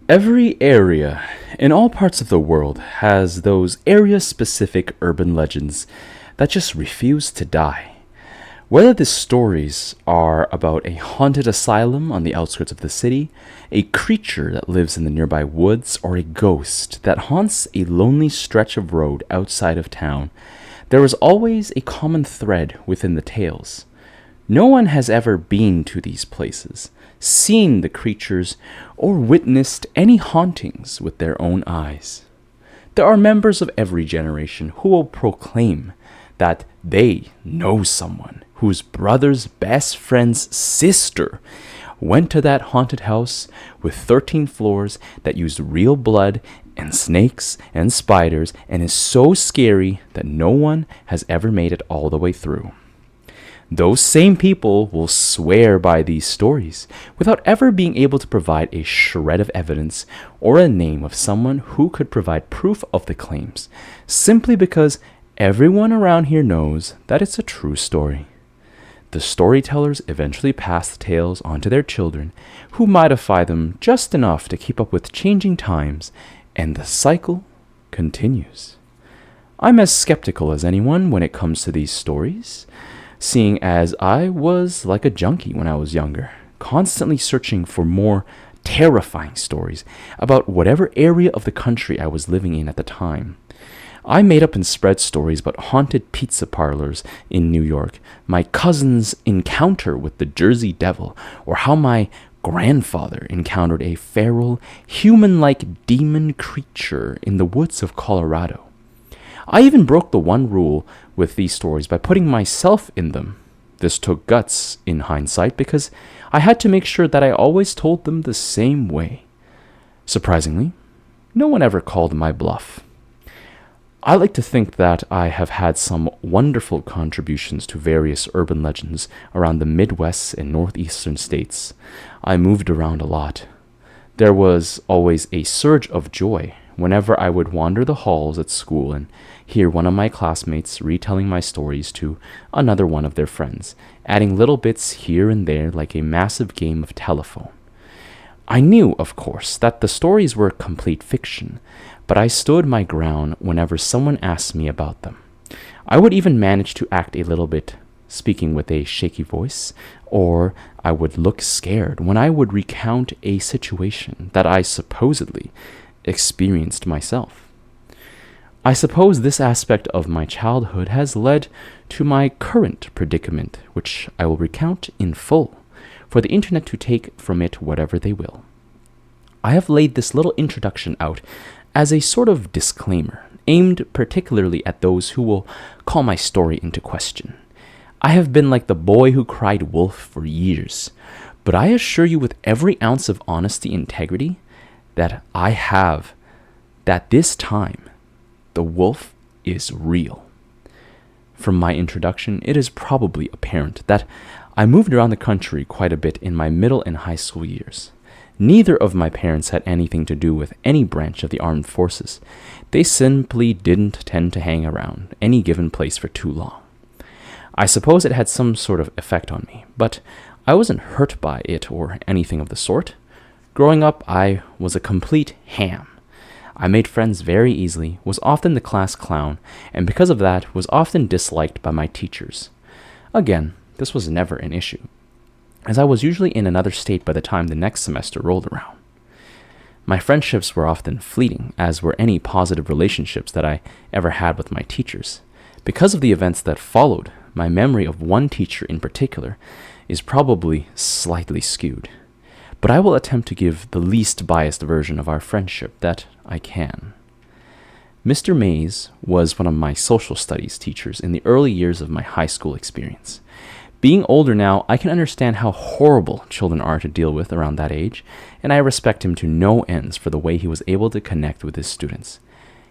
Every area in all parts of the world has those area-specific urban legends that just refuse to die. Whether the stories are about a haunted asylum on the outskirts of the city, a creature that lives in the nearby woods, or a ghost that haunts a lonely stretch of road outside of town, there is always a common thread within the tales. No one has ever been to these places, seen the creatures, or witnessed any hauntings with their own eyes. There are members of every generation who will proclaim that they know someone whose brother's best friend's sister went to that haunted house with 13 floors that used real blood and snakes and spiders and is so scary that no one has ever made it all the way through. Those same people will swear by these stories without ever being able to provide a shred of evidence or a name of someone who could provide proof of the claims, simply because everyone around here knows that it's a true story. The storytellers eventually pass the tales on to their children, who modify them just enough to keep up with changing times, and the cycle continues. I'm as skeptical as anyone when it comes to these stories, seeing as I was like a junkie when I was younger, constantly searching for more terrifying stories about whatever area of the country I was living in at the time. I made up and spread stories about haunted pizza parlors in New York, my cousin's encounter with the Jersey Devil, or how my grandfather encountered a feral, human-like demon creature in the woods of Colorado. I even broke the one rule with these stories by putting myself in them. This took guts in hindsight because I had to make sure that I always told them the same way. Surprisingly, no one ever called my bluff. I like to think that I have had some wonderful contributions to various urban legends around the Midwest and Northeastern states. I moved around a lot. There was always a surge of joy whenever I would wander the halls at school and hear one of my classmates retelling my stories to another one of their friends, adding little bits here and there like a massive game of telephone. I knew, of course, that the stories were complete fiction, but I stood my ground whenever someone asked me about them. I would even manage to act a little bit, speaking with a shaky voice, or I would look scared when I would recount a situation that I supposedly experienced myself. I suppose this aspect of my childhood has led to my current predicament, which I will recount in full, for the internet to take from it whatever they will. I have laid this little introduction out as a sort of disclaimer, aimed particularly at those who will call my story into question. I have been like the boy who cried wolf for years, but I assure you with every ounce of honesty and integrity that I have, that this time, the wolf is real. From my introduction, it is probably apparent that I moved around the country quite a bit in my middle and high school years. Neither of my parents had anything to do with any branch of the armed forces. They simply didn't tend to hang around any given place for too long. I suppose it had some sort of effect on me, but I wasn't hurt by it or anything of the sort. Growing up, I was a complete ham. I made friends very easily, was often the class clown, and because of that, was often disliked by my teachers. Again, this was never an issue, as I was usually in another state by the time the next semester rolled around. My friendships were often fleeting, as were any positive relationships that I ever had with my teachers. Because of the events that followed, my memory of one teacher in particular is probably slightly skewed, but I will attempt to give the least biased version of our friendship that I can. Mr. Mays was one of my social studies teachers in the early years of my high school experience. Being older now, I can understand how horrible children are to deal with around that age, and I respect him to no ends for the way he was able to connect with his students.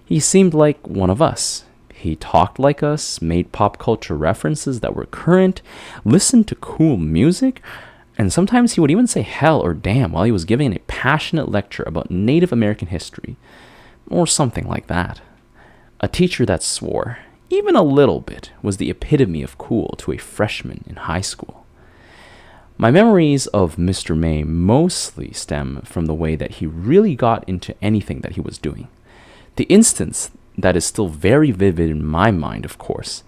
He seemed like one of us. He talked like us, made pop culture references that were current, listened to cool music, and sometimes he would even say hell or damn while he was giving a passionate lecture about Native American history, or something like that. A teacher that swore, even a little bit, was the epitome of cool to a freshman in high school. My memories of Mr. May mostly stem from the way that he really got into anything that he was doing. The instance that is still very vivid in my mind, of course,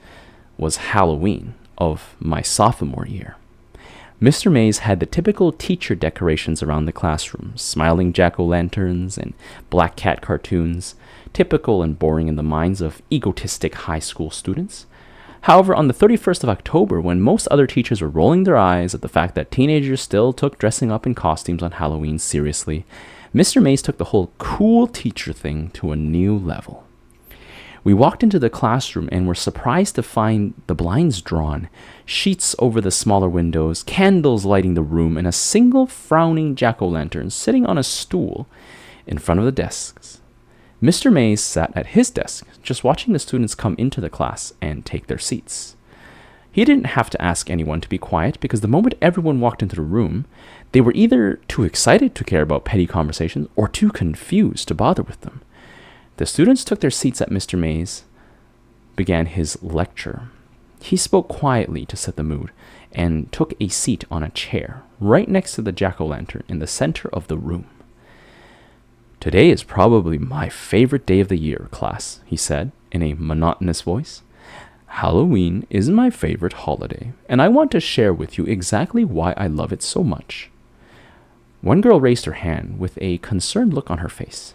was Halloween of my sophomore year. Mr. Mays had the typical teacher decorations around the classroom, smiling jack-o'-lanterns and black cat cartoons, typical and boring in the minds of egotistic high school students. However, on the 31st of October, when most other teachers were rolling their eyes at the fact that teenagers still took dressing up in costumes on Halloween seriously, Mr. Mays took the whole cool teacher thing to a new level. We walked into the classroom and were surprised to find the blinds drawn, sheets over the smaller windows, candles lighting the room, and a single frowning jack-o'-lantern sitting on a stool in front of the desks. Mr. Mays sat at his desk, just watching the students come into the class and take their seats. He didn't have to ask anyone to be quiet because the moment everyone walked into the room, they were either too excited to care about petty conversations or too confused to bother with them. The students took their seats at Mr. Mays began his lecture. He spoke quietly to set the mood and took a seat on a chair right next to the jack-o'-lantern in the center of the room. "Today is probably my favorite day of the year, class," he said in a monotonous voice. "Halloween is my favorite holiday, and I want to share with you exactly why I love it so much." One girl raised her hand with a concerned look on her face.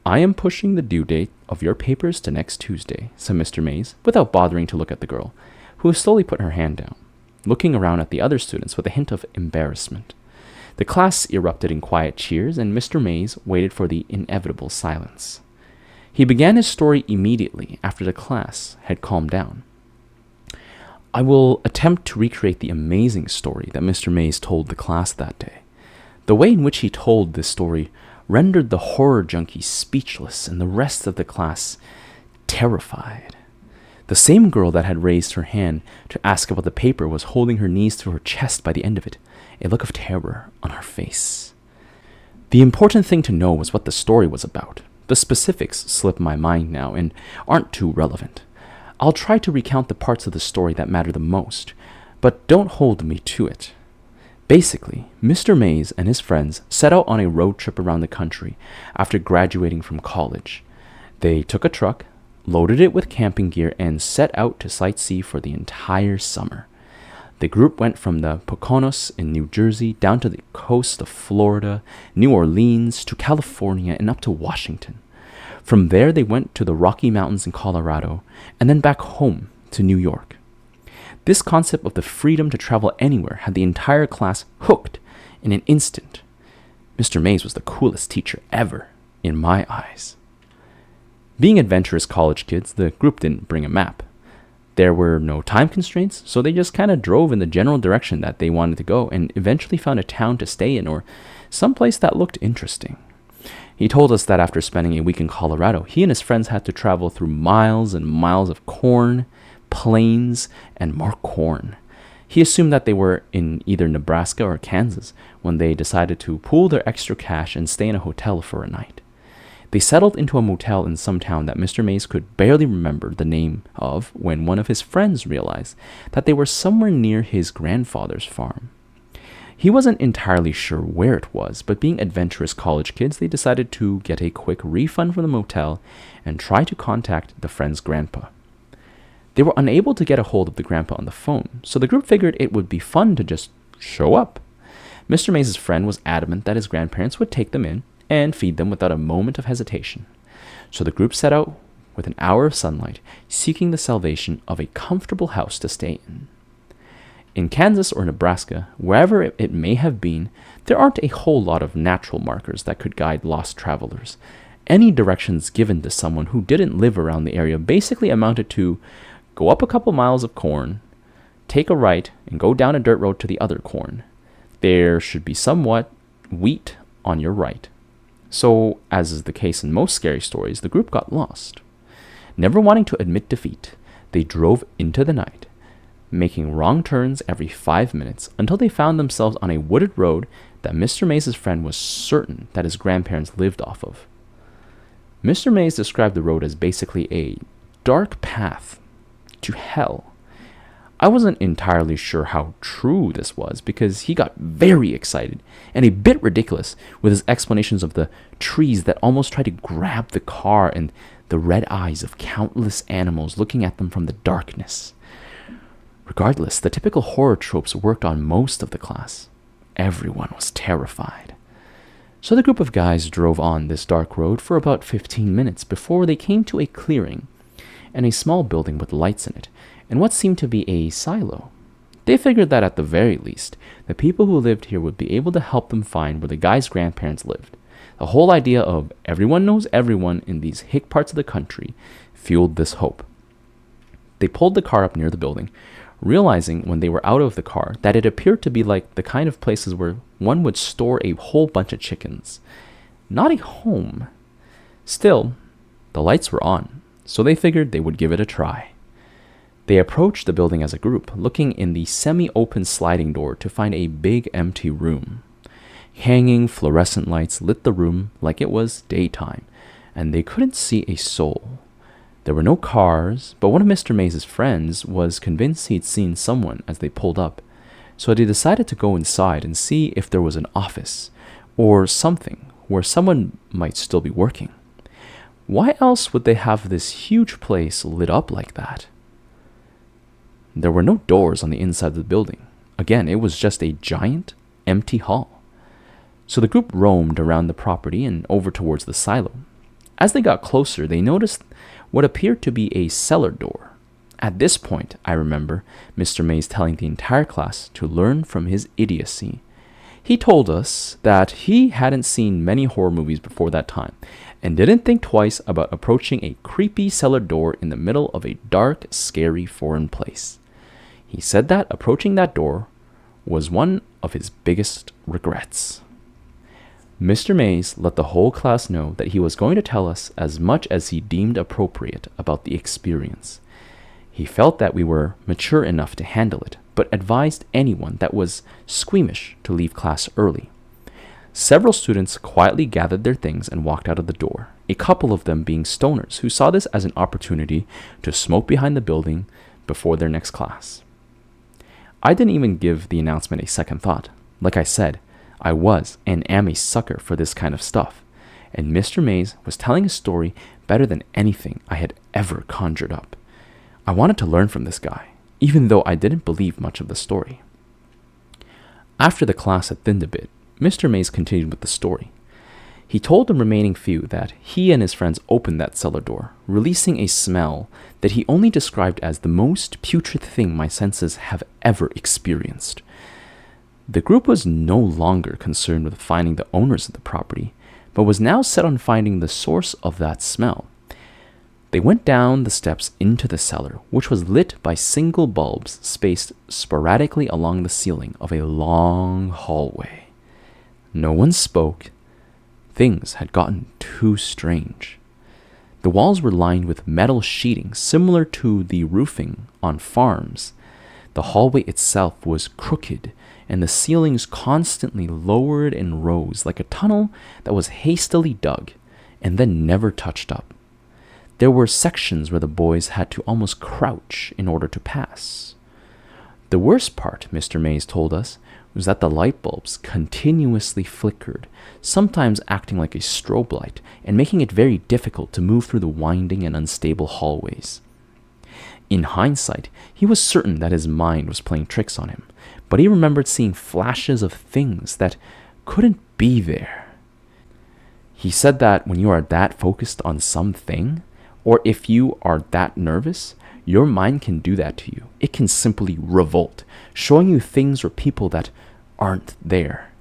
"I am pushing the due date of your papers to next Tuesday," said Mr. Mays, without bothering to look at the girl, who slowly put her hand down, looking around at the other students with a hint of embarrassment. The class erupted in quiet cheers, and Mr. Mays waited for the inevitable silence. He began his story immediately after the class had calmed down. I will attempt to recreate the amazing story that Mr. Mays told the class that day. The way in which he told this story rendered the horror junkie speechless and the rest of the class terrified. The same girl that had raised her hand to ask about the paper was holding her knees to her chest by the end of it, a look of terror on her face. The important thing to know was what the story was about. The specifics slip my mind now and aren't too relevant. I'll try to recount the parts of the story that matter the most, but don't hold me to it. Basically, Mr. Mays and his friends set out on a road trip around the country after graduating from college. They took a truck, loaded it with camping gear, and set out to sightsee for the entire summer. The group went from the Poconos in New Jersey down to the coast of Florida, New Orleans, to California, and up to Washington. From there, they went to the Rocky Mountains in Colorado, and then back home to New York. This concept of the freedom to travel anywhere had the entire class hooked in an instant. Mr. Mays was the coolest teacher ever, in my eyes. Being adventurous college kids, the group didn't bring a map. There were no time constraints, so they just kind of drove in the general direction that they wanted to go and eventually found a town to stay in or someplace that looked interesting. He told us that after spending a week in Colorado, he and his friends had to travel through miles and miles of corn, plains, and more corn. He assumed that they were in either Nebraska or Kansas when they decided to pool their extra cash and stay in a hotel for a night. They settled into a motel in some town that Mr. Mays could barely remember the name of when one of his friends realized that they were somewhere near his grandfather's farm. He wasn't entirely sure where it was, but being adventurous college kids, they decided to get a quick refund from the motel and try to contact the friend's grandpa. They were unable to get a hold of the grandpa on the phone, so the group figured it would be fun to just show up. Mr. Mays' friend was adamant that his grandparents would take them in and feed them without a moment of hesitation. So the group set out with an hour of sunlight, seeking the salvation of a comfortable house to stay in. In Kansas or Nebraska, wherever it may have been, there aren't a whole lot of natural markers that could guide lost travelers. Any directions given to someone who didn't live around the area basically amounted to go up a couple miles of corn, take a right, and go down a dirt road to the other corn. There should be somewhat wheat on your right. So, as is the case in most scary stories, the group got lost. Never wanting to admit defeat, they drove into the night, making wrong turns every 5 minutes until they found themselves on a wooded road that Mr. Mays' friend was certain that his grandparents lived off of. Mr. Mays described the road as basically a dark path to hell. I wasn't entirely sure how true this was because he got very excited and a bit ridiculous with his explanations of the trees that almost tried to grab the car and the red eyes of countless animals looking at them from the darkness. Regardless, the typical horror tropes worked on most of the class. Everyone was terrified. So the group of guys drove on this dark road for about 15 minutes before they came to a clearing and a small building with lights in it and what seemed to be a silo. They figured that at the very least, the people who lived here would be able to help them find where the guy's grandparents lived. The whole idea of everyone knows everyone in these hick parts of the country fueled this hope. They pulled the car up near the building, realizing when they were out of the car that it appeared to be like the kind of places where one would store a whole bunch of chickens. Not a home. Still, the lights were on, so they figured they would give it a try. They approached the building as a group, looking in the semi-open sliding door to find a big empty room. Hanging fluorescent lights lit the room like it was daytime, and they couldn't see a soul. There were no cars, but one of Mr. Mays' friends was convinced he'd seen someone as they pulled up, so they decided to go inside and see if there was an office, or something, where someone might still be working. Why else would they have this huge place lit up like that? There were no doors on the inside of the building. Again, it was just a giant, empty hall. So the group roamed around the property and over towards the silo. As they got closer, they noticed what appeared to be a cellar door. At this point, I remember Mr. Mays telling the entire class to learn from his idiocy. He told us that he hadn't seen many horror movies before that time and didn't think twice about approaching a creepy cellar door in the middle of a dark, scary foreign place. He said that approaching that door was one of his biggest regrets. Mr. Mays let the whole class know that he was going to tell us as much as he deemed appropriate about the experience. He felt that we were mature enough to handle it, but advised anyone that was squeamish to leave class early. Several students quietly gathered their things and walked out of the door, a couple of them being stoners who saw this as an opportunity to smoke behind the building before their next class. I didn't even give the announcement a second thought. Like I said, I was and am a sucker for this kind of stuff, and Mr. Mays was telling a story better than anything I had ever conjured up. I wanted to learn from this guy, even though I didn't believe much of the story. After the class had thinned a bit, Mr. Mays continued with the story. He told the remaining few that he and his friends opened that cellar door, releasing a smell that he only described as the most putrid thing my senses have ever experienced. The group was no longer concerned with finding the owners of the property, but was now set on finding the source of that smell. They went down the steps into the cellar, which was lit by single bulbs spaced sporadically along the ceiling of a long hallway. No one spoke. Things had gotten too strange. The walls were lined with metal sheeting similar to the roofing on farms. The hallway itself was crooked, and the ceilings constantly lowered and rose like a tunnel that was hastily dug and then never touched up. There were sections where the boys had to almost crouch in order to pass. The worst part, Mr. Mays told us, was that the light bulbs continuously flickered, sometimes acting like a strobe light and making it very difficult to move through the winding and unstable hallways. In hindsight, he was certain that his mind was playing tricks on him, but he remembered seeing flashes of things that couldn't be there. He said that when you are that focused on something, or if you are that nervous, your mind can do that to you. It can simply revolt, showing you things or people that aren't there.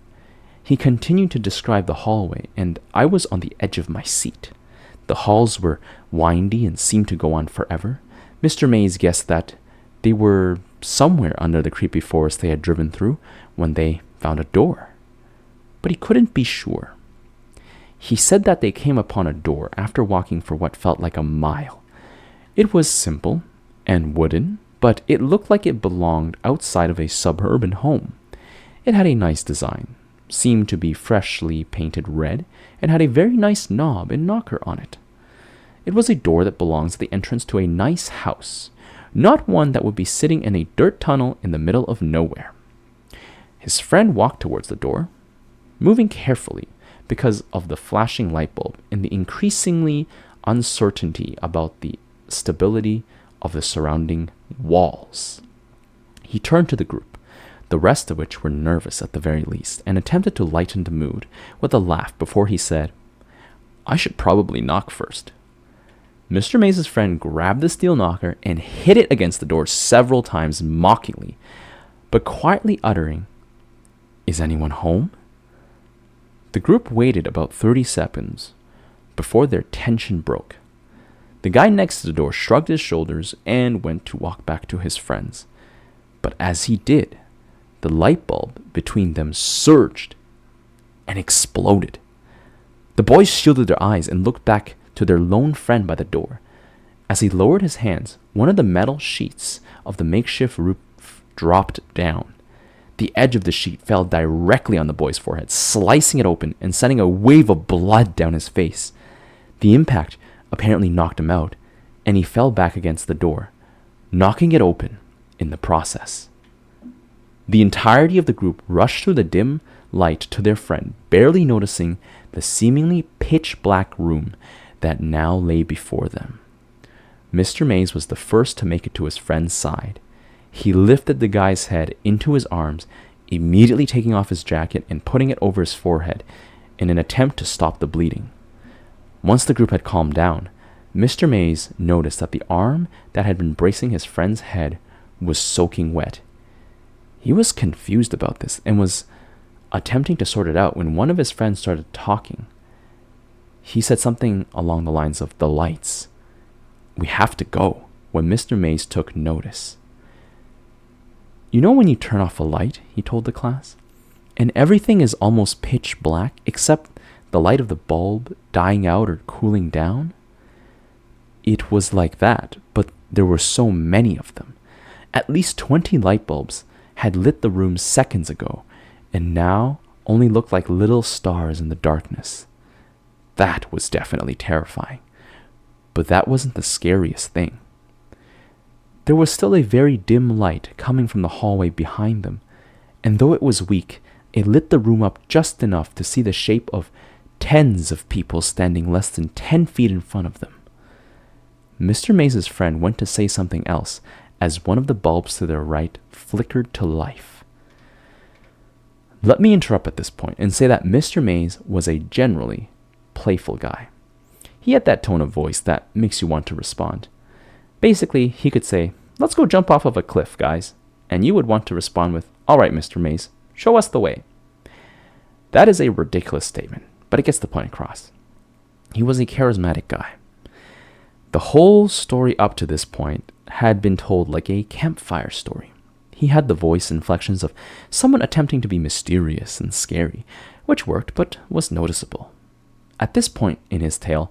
He continued to describe the hallway, and I was on the edge of my seat. The halls were windy and seemed to go on forever. Mr. Mays guessed that they were somewhere under the creepy forest they had driven through when they found a door, but he couldn't be sure. He said that they came upon a door after walking for what felt like a mile. It was simple and wooden, but it looked like it belonged outside of a suburban home. It had a nice design, seemed to be freshly painted red, and had a very nice knob and knocker on it. It was a door that belongs at the entrance to a nice house. not one that would be sitting in a dirt tunnel in the middle of nowhere. His friend walked towards the door, moving carefully because of the flashing light bulb and the increasingly uncertainty about the stability of the surrounding walls. He turned to the group, the rest of which were nervous at the very least, and attempted to lighten the mood with a laugh before he said, "I should probably knock first." Mr. Maze's friend grabbed the steel knocker and hit it against the door several times mockingly, but quietly uttering, "Is anyone home?" The group waited about 30 seconds before their tension broke. The guy next to the door shrugged his shoulders and went to walk back to his friends. But as he did, the light bulb between them surged and exploded. The boys shielded their eyes and looked back to their lone friend by the door. As he lowered his hands, one of the metal sheets of the makeshift roof dropped down. The edge of the sheet fell directly on the boy's forehead, slicing it open and sending a wave of blood down his face. The impact apparently knocked him out, and he fell back against the door, knocking it open in the process. The entirety of the group rushed through the dim light to their friend, barely noticing the seemingly pitch-black room that now lay before them. Mr. Maze was the first to make it to his friend's side. He lifted the guy's head into his arms, immediately taking off his jacket and putting it over his forehead in an attempt to stop the bleeding. Once the group had calmed down, Mr. Maze noticed that the arm that had been bracing his friend's head was soaking wet. He was confused about this and was attempting to sort it out when one of his friends started talking. He said something along the lines of, "The lights. We have to go," when Mr. Maze took notice. "You know when you turn off a light," he told the class, "and everything is almost pitch black except the light of the bulb dying out or cooling down? It was like that, but there were so many of them. At least 20 light bulbs had lit the room seconds ago, and now only looked like little stars in the darkness. That was definitely terrifying. But that wasn't the scariest thing. There was still a very dim light coming from the hallway behind them, and though it was weak, it lit the room up just enough to see the shape of tens of people standing less than 10 feet in front of them." Mr. Maze's friend went to say something else as one of the bulbs to their right flickered to life. Let me interrupt at this point and say that Mr. Maze was a generally playful guy. He had that tone of voice that makes you want to respond. Basically, he could say, "Let's go jump off of a cliff, guys," and you would want to respond with, "All right, Mr. Maze, show us the way." That is a ridiculous statement, but it gets the point across. He was a charismatic guy. The whole story up to this point had been told like a campfire story. He had the voice inflections of someone attempting to be mysterious and scary, which worked but was noticeable. At this point in his tale,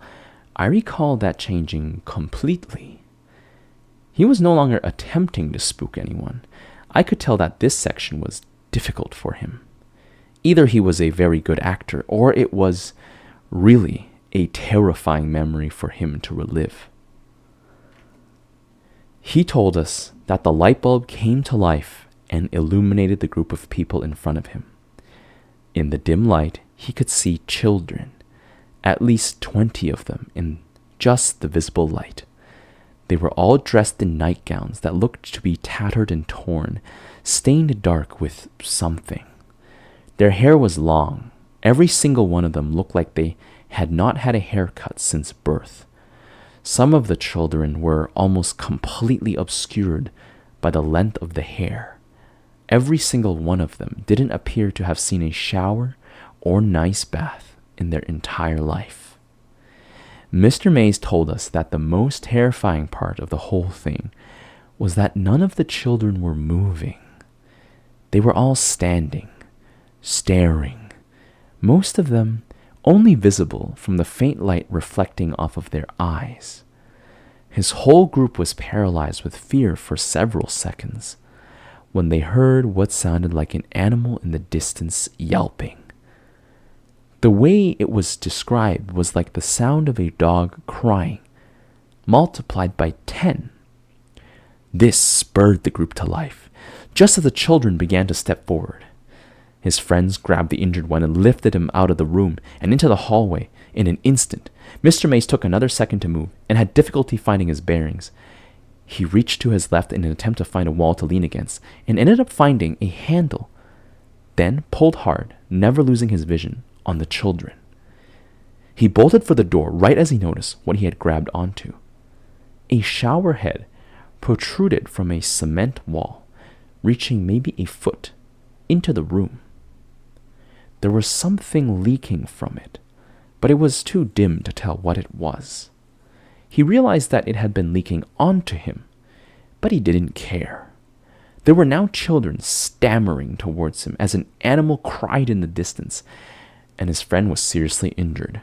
I recall that changing completely. He was no longer attempting to spook anyone. I could tell that this section was difficult for him. Either he was a very good actor, or it was really a terrifying memory for him to relive. He told us that the light bulb came to life and illuminated the group of people in front of him. In the dim light, he could see children, at least 20 of them in just the visible light. They were all dressed in nightgowns that looked to be tattered and torn, stained dark with something. Their hair was long. Every single one of them looked like they had not had a haircut since birth. Some of the children were almost completely obscured by the length of the hair. Every single one of them didn't appear to have seen a shower or nice bath in their entire life. Mr. Maze told us that the most terrifying part of the whole thing was that none of the children were moving. They were all standing, staring, most of them only visible from the faint light reflecting off of their eyes. His whole group was paralyzed with fear for several seconds when they heard what sounded like an animal in the distance yelping. The way it was described was like the sound of a dog crying, multiplied by 10. This spurred the group to life, just as the children began to step forward. His friends grabbed the injured one and lifted him out of the room and into the hallway. In an instant, Mr. Mays took another second to move and had difficulty finding his bearings. He reached to his left in an attempt to find a wall to lean against and ended up finding a handle, then pulled hard, never losing his vision, on the children. He bolted for the door right as he noticed what he had grabbed onto. A shower head protruded from a cement wall, reaching maybe a foot into the room. There was something leaking from it, but it was too dim to tell what it was. He realized that it had been leaking onto him, but he didn't care. There were now children stammering towards him as an animal cried in the distance, and his friend was seriously injured.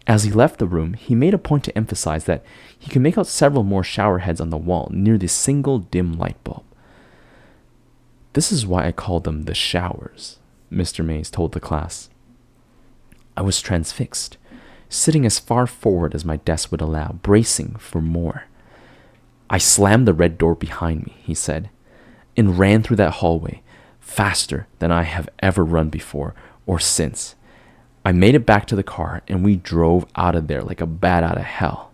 As he left the room, he made a point to emphasize that he could make out several more shower heads on the wall near the single dim light bulb. "This is why I call them the showers," Mr. Mays told the class. I was transfixed, sitting as far forward as my desk would allow, bracing for more. "I slammed the red door behind me," he said, "and ran through that hallway, faster than I have ever run before or since. I made it back to the car, and we drove out of there like a bat out of hell."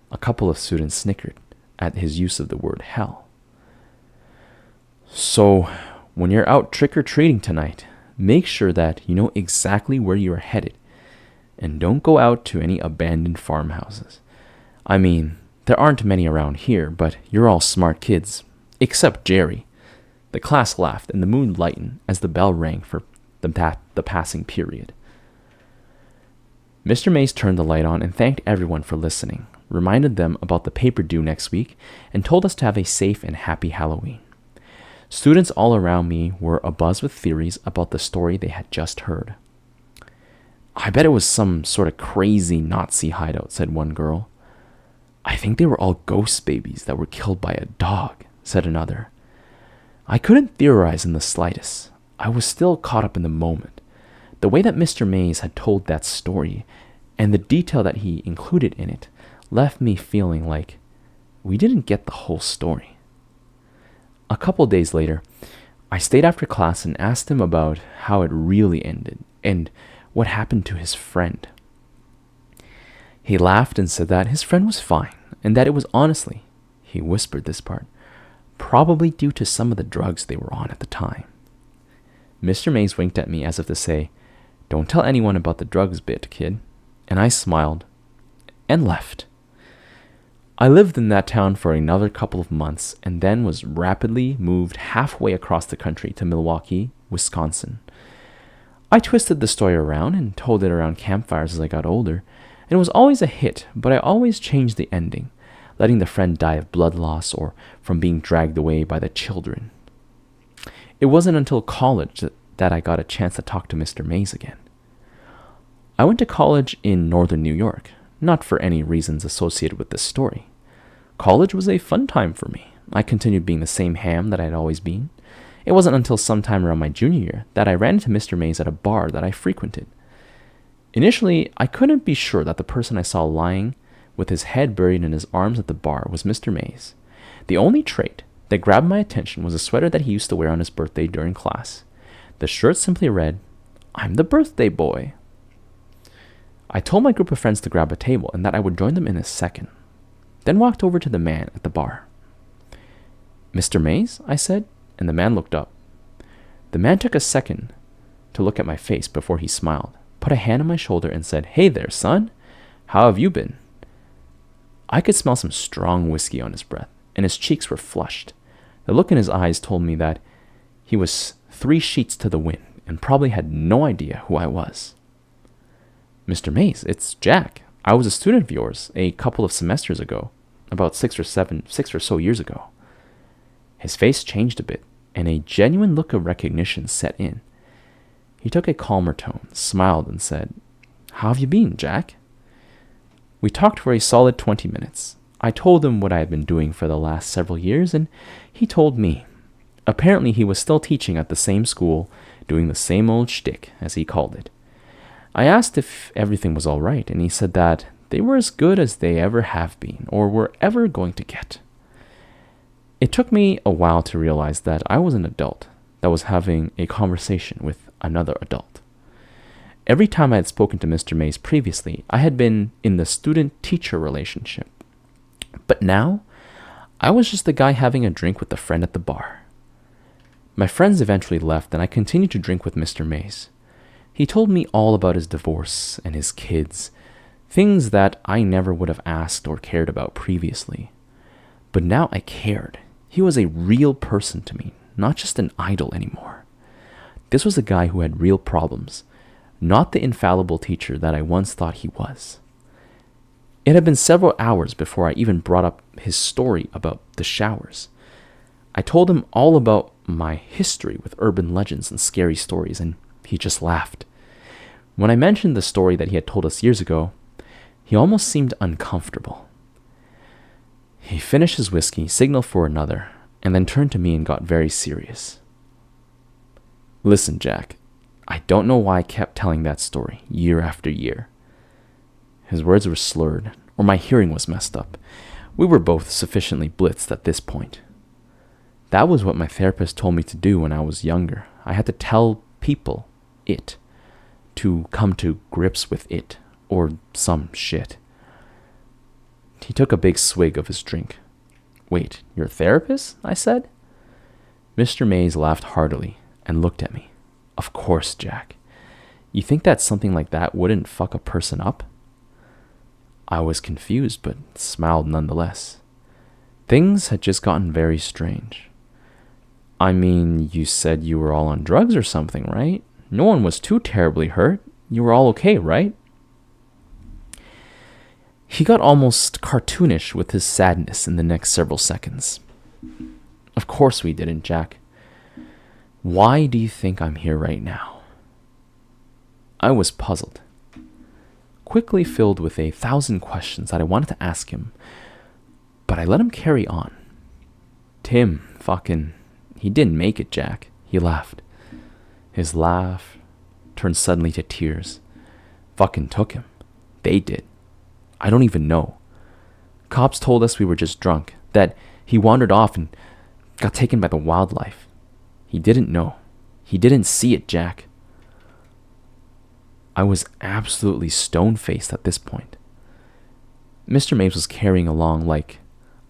A couple of students snickered at his use of the word hell. "So, when you're out trick-or-treating tonight, make sure that you know exactly where you are headed, and don't go out to any abandoned farmhouses. I mean, there aren't many around here, but you're all smart kids, except Jerry." The class laughed, and the mood lightened as the bell rang for the passing period. Mr. Mays turned the light on and thanked everyone for listening, reminded them about the paper due next week, and told us to have a safe and happy Halloween. Students all around me were abuzz with theories about the story they had just heard. "I bet it was some sort of crazy Nazi hideout," said one girl. "I think they were all ghost babies that were killed by a dog," said another. I couldn't theorize in the slightest. I was still caught up in the moment. The way that Mr. Mays had told that story, and the detail that he included in it, left me feeling like we didn't get the whole story. A couple days later, I stayed after class and asked him about how it really ended and what happened to his friend. He laughed and said that his friend was fine, and that it was honestly, he whispered this part, probably due to some of the drugs they were on at the time. Mr. Mays winked at me as if to say, "Don't tell anyone about the drugs bit, kid," and I smiled and left. I lived in that town for another couple of months and then was rapidly moved halfway across the country to Milwaukee, Wisconsin. I twisted the story around and told it around campfires as I got older, and it was always a hit, but I always changed the ending, letting the friend die of blood loss or from being dragged away by the children. It wasn't until college that I got a chance to talk to Mr. Mays again. I went to college in northern New York, not for any reasons associated with this story. College was a fun time for me. I continued being the same ham that I had always been. It wasn't until sometime around my junior year that I ran into Mr. Mays at a bar that I frequented. Initially, I couldn't be sure that the person I saw lying with his head buried in his arms at the bar was Mr. Mays. The only trait that grabbed my attention was a sweater that he used to wear on his birthday during class. The shirt simply read, "I'm the birthday boy." I told my group of friends to grab a table and that I would join them in a second, then walked over to the man at the bar. "Mr. Mays?" I said, and the man looked up. The man took a second to look at my face before he smiled, put a hand on my shoulder, and said, "Hey there, son. How have you been?" I could smell some strong whiskey on his breath, and his cheeks were flushed. The look in his eyes told me that he was 3 sheets to the wind and probably had no idea who I was. "Mr. Mays, it's Jack. I was a student of yours a couple of semesters ago, about 6 or so years ago." His face changed a bit, and a genuine look of recognition set in. He took a calmer tone, smiled, and said, "How have you been, Jack?" We talked for a solid 20 minutes. I told him what I had been doing for the last several years, and he told me. Apparently, he was still teaching at the same school, doing the same old shtick, as he called it. I asked if everything was all right, and he said that they were as good as they ever have been, or were ever going to get. It took me a while to realize that I was an adult that was having a conversation with another adult. Every time I had spoken to Mr. Mays previously, I had been in the student-teacher relationship. But now, I was just the guy having a drink with a friend at the bar. My friends eventually left, and I continued to drink with Mr. Mays. He told me all about his divorce and his kids, things that I never would have asked or cared about previously. But now I cared. He was a real person to me, not just an idol anymore. This was a guy who had real problems, not the infallible teacher that I once thought he was. It had been several hours before I even brought up his story about the showers. I told him all about my history with urban legends and scary stories, and he just laughed. When I mentioned the story that he had told us years ago, he almost seemed uncomfortable. He finished his whiskey, signaled for another, and then turned to me and got very serious. Listen, Jack, I don't know why I kept telling that story year after year. His words were slurred, or my hearing was messed up. We were both sufficiently blitzed at this point. That was what my therapist told me to do when I was younger. I had to tell people it, to come to grips with it, or some shit. He took a big swig of his drink. Wait, your therapist? I said. Mr. Mays laughed heartily and looked at me. Of course, Jack. You think that something like that wouldn't fuck a person up? I was confused, but smiled nonetheless. Things had just gotten very strange. I mean, you said you were all on drugs or something, right? No one was too terribly hurt. You were all okay, right? He got almost cartoonish with his sadness in the next several seconds. Of course we didn't, Jack. Why do you think I'm here right now? I was puzzled, quickly filled with 1,000 questions that I wanted to ask him, but I let him carry on. Tim, he didn't make it, Jack. He laughed. His laugh turned suddenly to tears. Fucking took him. They did. I don't even know. Cops told us we were just drunk, that he wandered off and got taken by the wildlife. He didn't know. He didn't see it, Jack. I was absolutely stone-faced at this point. Mr. Mays was carrying along like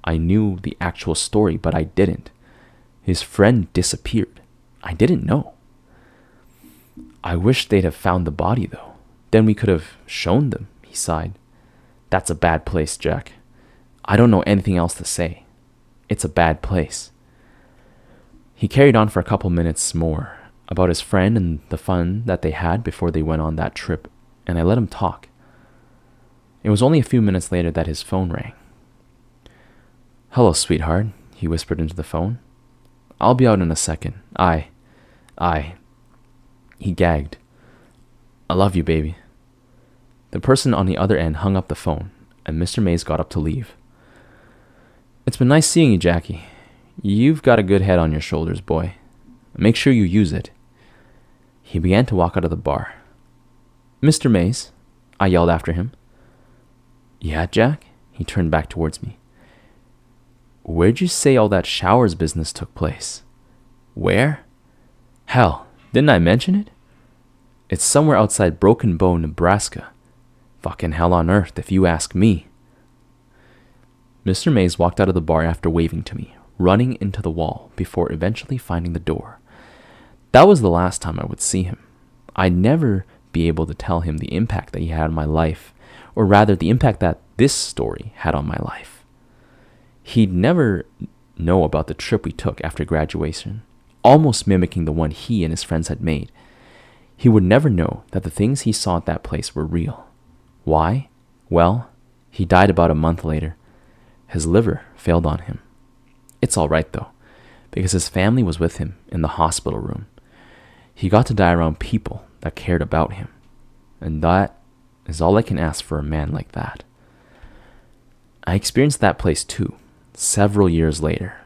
I knew the actual story, but I didn't. His friend disappeared. I didn't know. I wish they'd have found the body, though. Then we could have shown them, he sighed. That's a bad place, Jack. I don't know anything else to say. It's a bad place. He carried on for a couple minutes more about his friend and the fun that they had before they went on that trip, and I let him talk. It was only a few minutes later that his phone rang. Hello, sweetheart, he whispered into the phone. I'll be out in a second. He gagged. I love you, baby. The person on the other end hung up the phone, and Mr. Mays got up to leave. It's been nice seeing you, Jackie. You've got a good head on your shoulders, boy. Make sure you use it. He began to walk out of the bar. Mr. Mays, I yelled after him. Yeah, Jack? He turned back towards me. Where'd you say all that showers business took place? Where? Hell, didn't I mention it? It's somewhere outside Broken Bow, Nebraska. Fucking hell on earth, if you ask me. Mr. Mays walked out of the bar after waving to me, running into the wall before eventually finding the door. That was the last time I would see him. I'd never be able to tell him the impact that he had on my life, or rather the impact that this story had on my life. He'd never know about the trip we took after graduation, almost mimicking the one he and his friends had made. He would never know that the things he saw at that place were real. Why? Well, he died about a month later. His liver failed on him. It's all right, though, because his family was with him in the hospital room. He got to die around people that cared about him, and that is all I can ask for a man like that. I experienced that place too, several years later.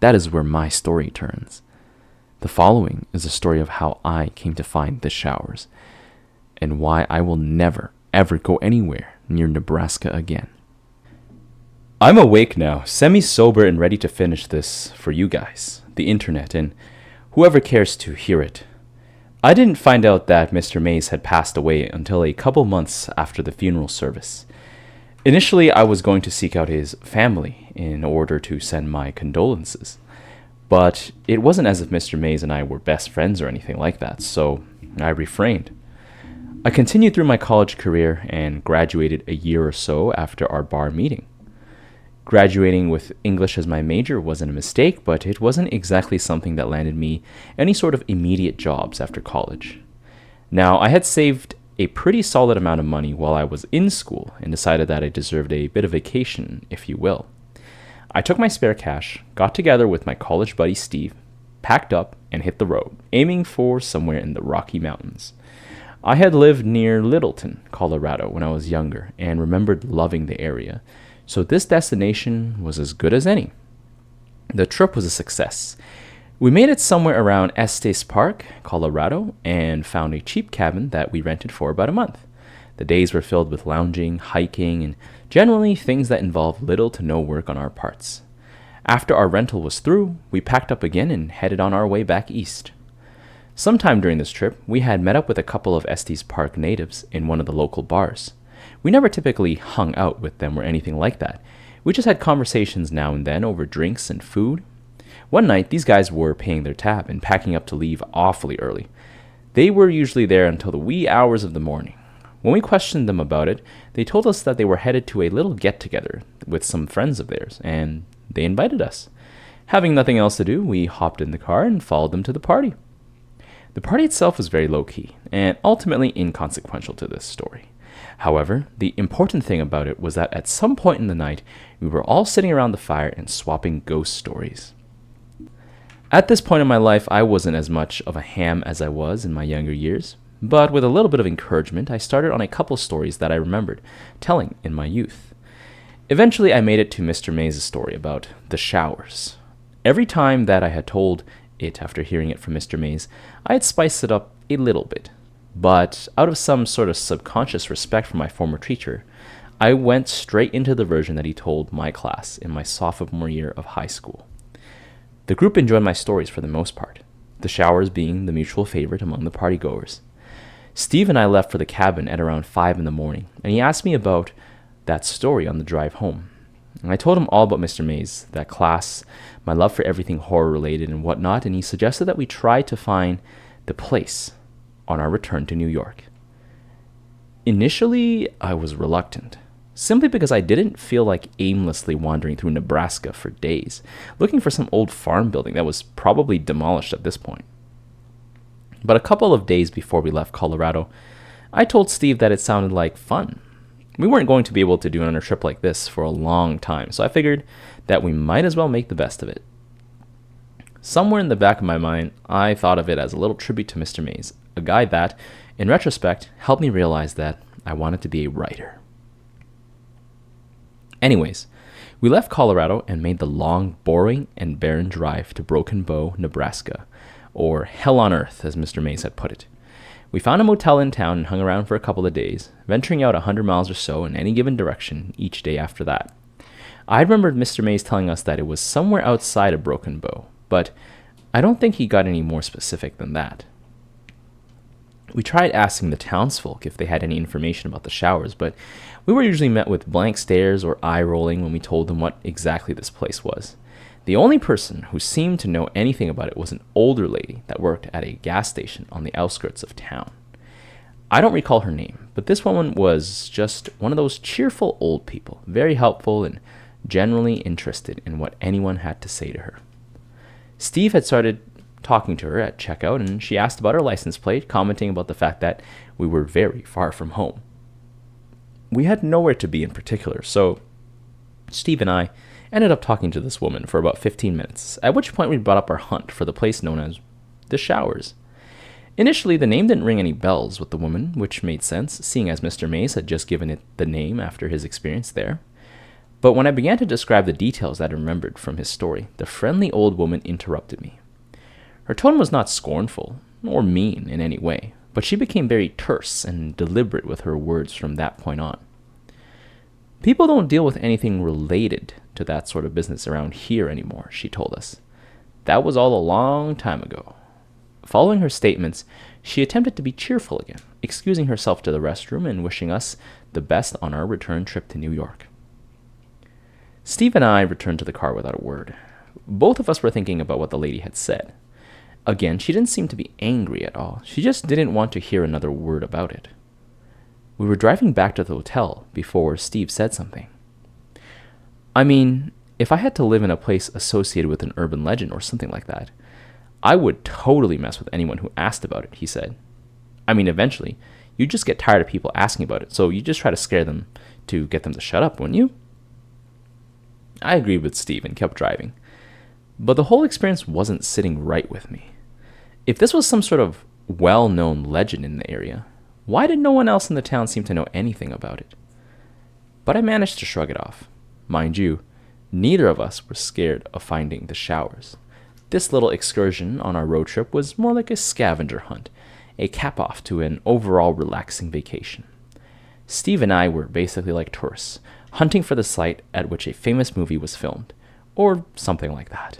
That is where my story turns. The following is a story of how I came to find the showers, and why I will never, ever go anywhere near Nebraska again. I'm awake now, semi-sober and ready to finish this for you guys, the internet, and whoever cares to hear it. I didn't find out that Mr. Mays had passed away until a couple months after the funeral service. Initially, I was going to seek out his family in order to send my condolences. But it wasn't as if Mr. Mays and I were best friends or anything like that, so I refrained. I continued through my college career and graduated a year or so after our bar meeting. Graduating with English as my major wasn't a mistake, but it wasn't exactly something that landed me any sort of immediate jobs after college. Now, I had saved a pretty solid amount of money while I was in school and decided that I deserved a bit of vacation, if you will. I took my spare cash, got together with my college buddy Steve, packed up, and hit the road, aiming for somewhere in the Rocky Mountains. I had lived near Littleton, Colorado when I was younger and remembered loving the area, so this destination was as good as any. The trip was a success. We made it somewhere around Estes Park, Colorado, and found a cheap cabin that we rented for about a month. The days were filled with lounging, hiking, and generally things that involved little to no work on our parts. After our rental was through, we packed up again and headed on our way back east. Sometime during this trip, we had met up with a couple of Estes Park natives in one of the local bars. We never typically hung out with them or anything like that. We just had conversations now and then over drinks and food. One night, these guys were paying their tab and packing up to leave awfully early. They were usually there until the wee hours of the morning. When we questioned them about it, they told us that they were headed to a little get-together with some friends of theirs, and they invited us. Having nothing else to do, we hopped in the car and followed them to the party. The party itself was very low-key, and ultimately inconsequential to this story. However, the important thing about it was that at some point in the night, we were all sitting around the fire and swapping ghost stories. At this point in my life, I wasn't as much of a ham as I was in my younger years, but with a little bit of encouragement, I started on a couple stories that I remembered telling in my youth. Eventually, I made it to Mr. Mays' story about the showers. Every time that I had told it after hearing it from Mr. Mays, I had spiced it up a little bit. But out of some sort of subconscious respect for my former teacher, I went straight into the version that he told my class in my sophomore year of high school. The group enjoyed my stories for the most part, the showers being the mutual favorite among the partygoers. Steve and I left for the cabin at around 5 in the morning, and he asked me about that story on the drive home. And I told him all about Mr. Mays, that class, my love for everything horror-related and whatnot, and he suggested that we try to find the place on our return to New York. Initially, I was reluctant, simply because I didn't feel like aimlessly wandering through Nebraska for days, looking for some old farm building that was probably demolished at this point. But a couple of days before we left Colorado, I told Steve that it sounded like fun. We weren't going to be able to do another trip like this for a long time, so I figured that we might as well make the best of it. Somewhere in the back of my mind, I thought of it as a little tribute to Mr. Mays, a guy that, in retrospect, helped me realize that I wanted to be a writer. Anyways, we left Colorado and made the long, boring, and barren drive to Broken Bow, Nebraska, or hell on earth, as Mr. Mays had put it. We found a motel in town and hung around for a couple of days, venturing out 100 miles or so in any given direction each day after that. I remembered Mr. Mays telling us that it was somewhere outside of Broken Bow, but I don't think he got any more specific than that. We tried asking the townsfolk if they had any information about the showers, but we were usually met with blank stares or eye-rolling when we told them what exactly this place was. The only person who seemed to know anything about it was an older lady that worked at a gas station on the outskirts of town. I don't recall her name, but this woman was just one of those cheerful old people, very helpful and generally interested in what anyone had to say to her. Steve had started talking to her at checkout, and she asked about her license plate, commenting about the fact that we were very far from home. We had nowhere to be in particular, so Steve and I ended up talking to this woman for about 15 minutes, at which point we brought up our hunt for the place known as the Showers. Initially, the name didn't ring any bells with the woman, which made sense, seeing as Mr. Mays had just given it the name after his experience there. But when I began to describe the details that I remembered from his story, the friendly old woman interrupted me. Her tone was not scornful or mean in any way, but she became very terse and deliberate with her words from that point on. People don't deal with anything related to that sort of business around here anymore, she told us. That was all a long time ago. Following her statements, she attempted to be cheerful again, excusing herself to the restroom and wishing us the best on our return trip to New York. Steve and I returned to the car without a word. Both of us were thinking about what the lady had said. Again, she didn't seem to be angry at all. She just didn't want to hear another word about it. We were driving back to the hotel before Steve said something. I mean, if I had to live in a place associated with an urban legend or something like that, I would totally mess with anyone who asked about it, he said. I mean, eventually, you just get tired of people asking about it, so you just try to scare them to get them to shut up, wouldn't you? I agreed with Steve and kept driving. But the whole experience wasn't sitting right with me. If this was some sort of well-known legend in the area, why did no one else in the town seem to know anything about it? But I managed to shrug it off. Mind you, neither of us were scared of finding the showers. This little excursion on our road trip was more like a scavenger hunt, a cap-off to an overall relaxing vacation. Steve and I were basically like tourists, hunting for the site at which a famous movie was filmed, or something like that.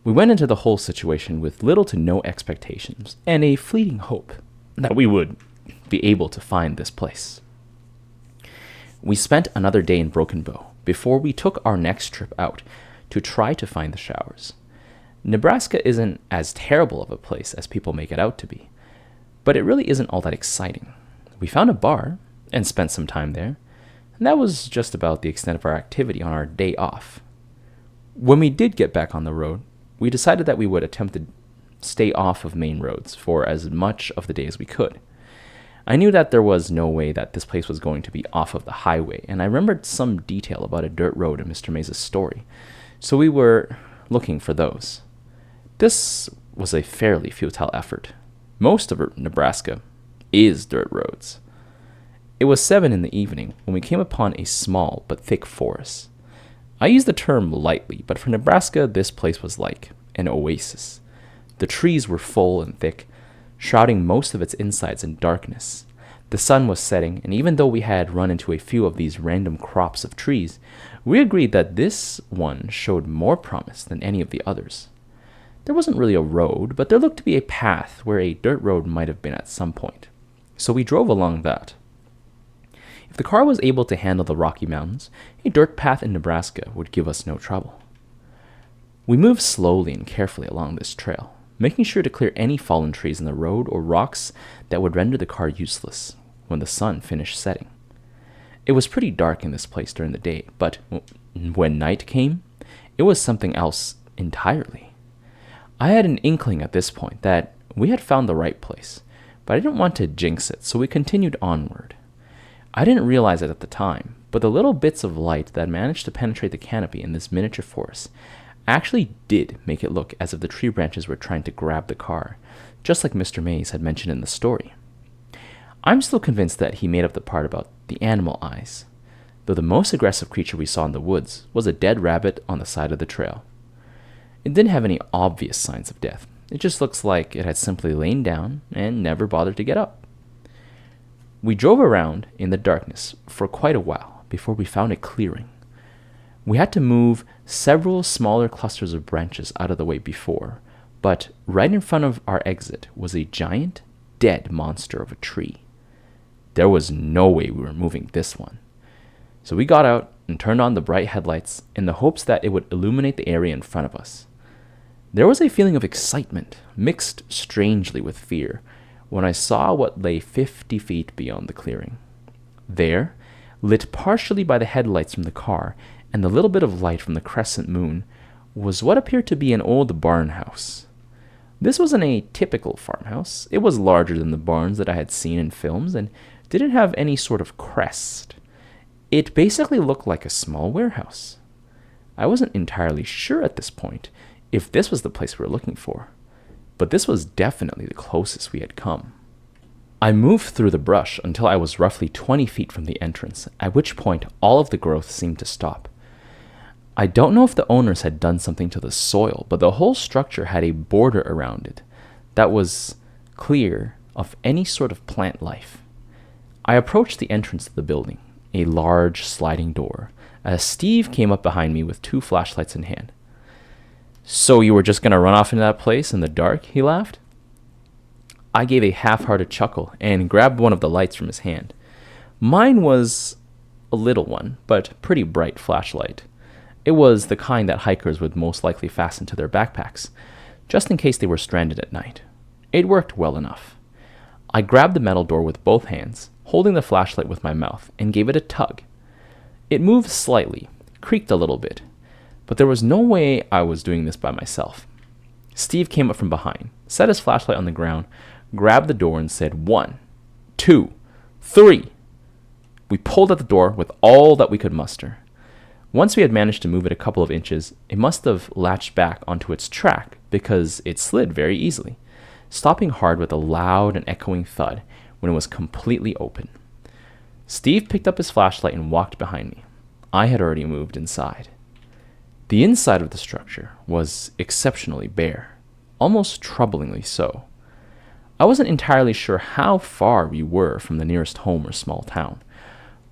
We went into the whole situation with little to no expectations and a fleeting hope that we would be able to find this place. We spent another day in Broken Bow before we took our next trip out to try to find the showers. Nebraska isn't as terrible of a place as people make it out to be, but it really isn't all that exciting. We found a bar and spent some time there, and that was just about the extent of our activity on our day off. When we did get back on the road, we decided that we would attempt to stay off of main roads for as much of the day as we could. I knew that there was no way that this place was going to be off of the highway, and I remembered some detail about a dirt road in Mr. Mays' story, so we were looking for those. This was a fairly futile effort. Most of Nebraska is dirt roads. It was 7 in the evening when we came upon a small but thick forest. I use the term lightly, but for Nebraska, this place was like an oasis. The trees were full and thick, shrouding most of its insides in darkness. The sun was setting, and even though we had run into a few of these random crops of trees, we agreed that this one showed more promise than any of the others. There wasn't really a road, but there looked to be a path where a dirt road might have been at some point. So we drove along that. If the car was able to handle the Rocky Mountains, a dirt path in Nebraska would give us no trouble. We moved slowly and carefully along this trail, making sure to clear any fallen trees in the road or rocks that would render the car useless when the sun finished setting. It was pretty dark in this place during the day, but when night came, it was something else entirely. I had an inkling at this point that we had found the right place, but I didn't want to jinx it, so we continued onward. I didn't realize it at the time, but the little bits of light that managed to penetrate the canopy in this miniature forest actually did make it look as if the tree branches were trying to grab the car, just like Mr. Mays had mentioned in the story. I'm still convinced that he made up the part about the animal eyes, though the most aggressive creature we saw in the woods was a dead rabbit on the side of the trail. It didn't have any obvious signs of death. It just looks like it had simply lain down and never bothered to get up. We drove around in the darkness for quite a while before we found a clearing. We had to move several smaller clusters of branches out of the way before, but right in front of our exit was a giant, dead monster of a tree. There was no way we were moving this one. So we got out and turned on the bright headlights in the hopes that it would illuminate the area in front of us. There was a feeling of excitement, mixed strangely with fear, when I saw what lay 50 feet beyond the clearing. There, lit partially by the headlights from the car and the little bit of light from the crescent moon, was what appeared to be an old barn house. This wasn't a typical farmhouse. It was larger than the barns that I had seen in films and didn't have any sort of crest. It basically looked like a small warehouse. I wasn't entirely sure at this point if this was the place we were looking for, but this was definitely the closest we had come. I moved through the brush until I was roughly 20 feet from the entrance, at which point all of the growth seemed to stop. I don't know if the owners had done something to the soil, but the whole structure had a border around it that was clear of any sort of plant life. I approached the entrance to the building, a large sliding door, as Steve came up behind me with 2 flashlights in hand. "So you were just going to run off into that place in the dark?" he laughed. I gave a half-hearted chuckle and grabbed one of the lights from his hand. Mine was a little one, but pretty bright flashlight. It was the kind that hikers would most likely fasten to their backpacks, just in case they were stranded at night. It worked well enough. I grabbed the metal door with both hands, holding the flashlight with my mouth, and gave it a tug. It moved slightly, creaked a little bit, but there was no way I was doing this by myself. Steve came up from behind, set his flashlight on the ground, grabbed the door, and said, "1, 2, 3. We pulled at the door with all that we could muster. Once we had managed to move it a couple of inches, it must have latched back onto its track because it slid very easily, stopping hard with a loud and echoing thud when it was completely open. Steve picked up his flashlight and walked behind me. I had already moved inside. The inside of the structure was exceptionally bare, almost troublingly so. I wasn't entirely sure how far we were from the nearest home or small town,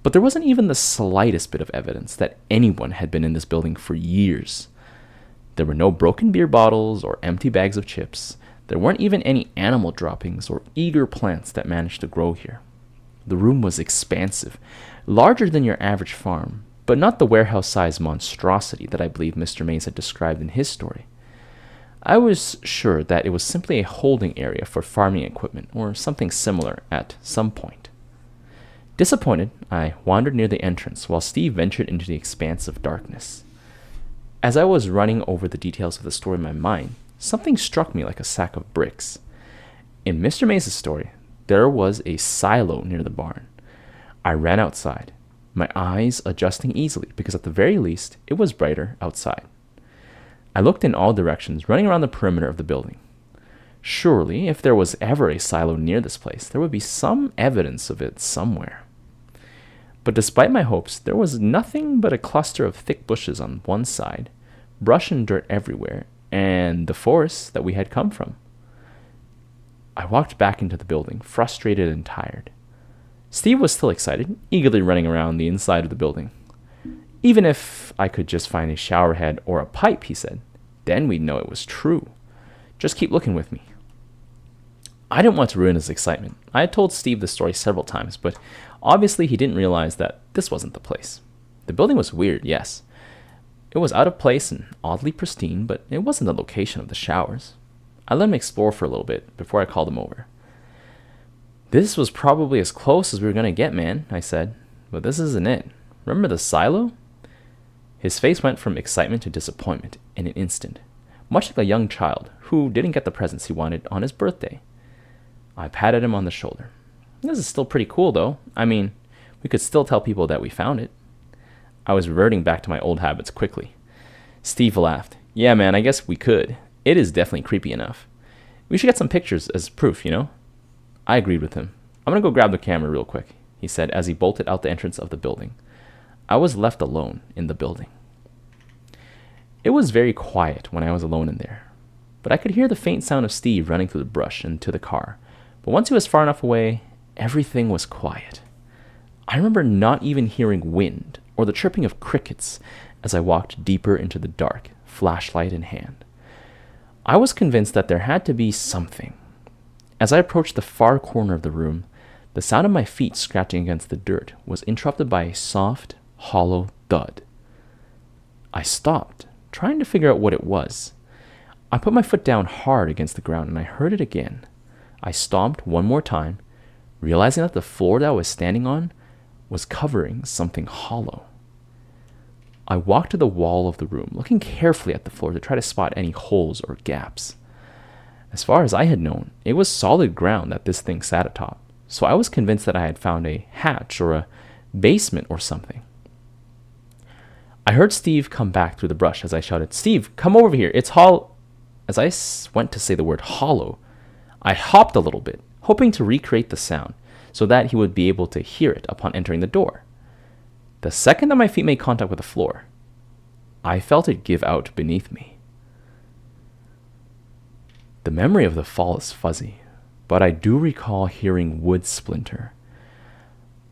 but there wasn't even the slightest bit of evidence that anyone had been in this building for years. There were no broken beer bottles or empty bags of chips. There weren't even any animal droppings or eager plants that managed to grow here. The room was expansive, larger than your average farm, but not the warehouse-sized monstrosity that I believe Mr. Mays had described in his story. I was sure that it was simply a holding area for farming equipment or something similar at some point. Disappointed, I wandered near the entrance while Steve ventured into the expanse of darkness. As I was running over the details of the story in my mind, something struck me like a sack of bricks. In Mr. Mays' story, there was a silo near the barn. I ran outside, my eyes adjusting easily because at the very least, it was brighter outside. I looked in all directions, running around the perimeter of the building. Surely, if there was ever a silo near this place, there would be some evidence of it somewhere. But despite my hopes, there was nothing but a cluster of thick bushes on one side, brush and dirt everywhere, and the forest that we had come from. I walked back into the building, frustrated and tired. Steve was still excited, eagerly running around the inside of the building. "Even if I could just find a shower head or a pipe," he said, "then we'd know it was true. Just keep looking with me." I didn't want to ruin his excitement. I had told Steve the story several times, but obviously he didn't realize that this wasn't the place. The building was weird, yes. It was out of place and oddly pristine, but it wasn't the location of the showers. I let him explore for a little bit before I called him over. "This was probably as close as we were going to get, man," I said, "but this isn't it. Remember the silo?" His face went from excitement to disappointment in an instant, much like a young child who didn't get the presents he wanted on his birthday. I patted him on the shoulder. "This is still pretty cool, though. I mean, we could still tell people that we found it." I was reverting back to my old habits quickly. Steve laughed. "Yeah, man, I guess we could. It is definitely creepy enough. We should get some pictures as proof, you know?" I agreed with him. "I'm going to go grab the camera real quick," he said as he bolted out the entrance of the building. I was left alone in the building. It was very quiet when I was alone in there, but I could hear the faint sound of Steve running through the brush and to the car. But once he was far enough away, everything was quiet. I remember not even hearing wind or the chirping of crickets as I walked deeper into the dark, flashlight in hand. I was convinced that there had to be something. As I approached the far corner of the room, the sound of my feet scratching against the dirt was interrupted by a soft, hollow thud. I stopped, trying to figure out what it was. I put my foot down hard against the ground and I heard it again. I stomped one more time, realizing that the floor that I was standing on was covering something hollow. I walked to the wall of the room, looking carefully at the floor to try to spot any holes or gaps. As far as I had known, it was solid ground that this thing sat atop, so I was convinced that I had found a hatch or a basement or something. I heard Steve come back through the brush as I shouted, "Steve, come over here, it's hollow." As I went to say the word hollow, I hopped a little bit, hoping to recreate the sound so that he would be able to hear it upon entering the door. The second that my feet made contact with the floor, I felt it give out beneath me. The memory of the fall is fuzzy, but I do recall hearing wood splinter.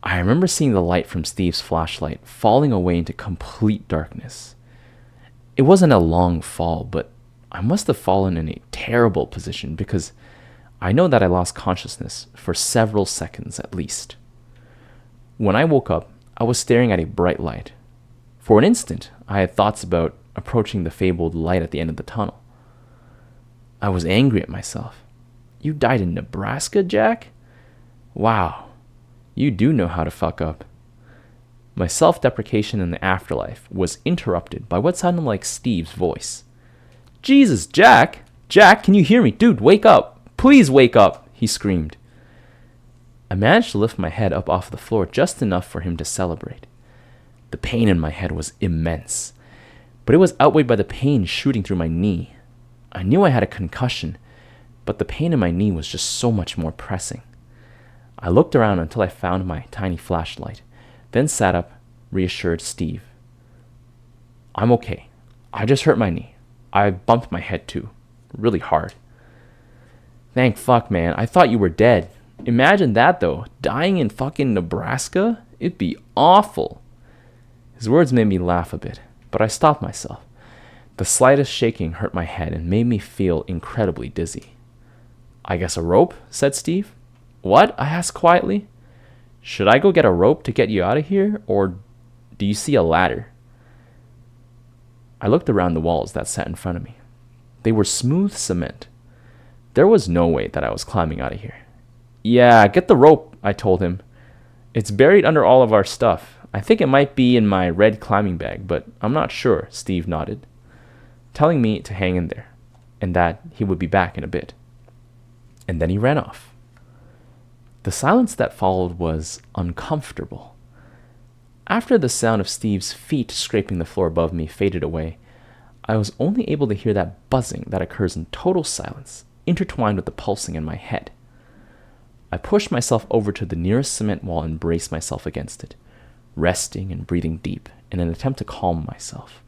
I remember seeing the light from Steve's flashlight falling away into complete darkness. It wasn't a long fall, but I must have fallen in a terrible position because I know that I lost consciousness for several seconds at least. When I woke up, I was staring at a bright light. For an instant, I had thoughts about approaching the fabled light at the end of the tunnel. I was angry at myself. You died in Nebraska, Jack? Wow, you do know how to fuck up. My self-deprecation in the afterlife was interrupted by what sounded like Steve's voice. Jesus, Jack! Jack, can you hear me? Dude, wake up! Please wake up! He screamed. I managed to lift my head up off the floor just enough for him to celebrate. The pain in my head was immense, but it was outweighed by the pain shooting through my knee. I knew I had a concussion, but the pain in my knee was just so much more pressing. I looked around until I found my tiny flashlight, then sat up, reassured Steve. I'm okay. I just hurt my knee. I bumped my head too, really hard. Thank fuck, man. I thought you were dead. Imagine that though, dying in fucking Nebraska? It'd be awful. His words made me laugh a bit, but I stopped myself. The slightest shaking hurt my head and made me feel incredibly dizzy. I guess a rope? Said Steve. What? I asked quietly. Should I go get a rope to get you out of here, or do you see a ladder? I looked around the walls that sat in front of me. They were smooth cement. There was no way that I was climbing out of here. Yeah, get the rope, I told him. It's buried under all of our stuff. I think it might be in my red climbing bag, but I'm not sure, Steve nodded, telling me to hang in there, and that he would be back in a bit. And then he ran off. The silence that followed was uncomfortable. After the sound of Steve's feet scraping the floor above me faded away, I was only able to hear that buzzing that occurs in total silence, intertwined with the pulsing in my head. I pushed myself over to the nearest cement wall and braced myself against it, resting and breathing deep in an attempt to calm myself.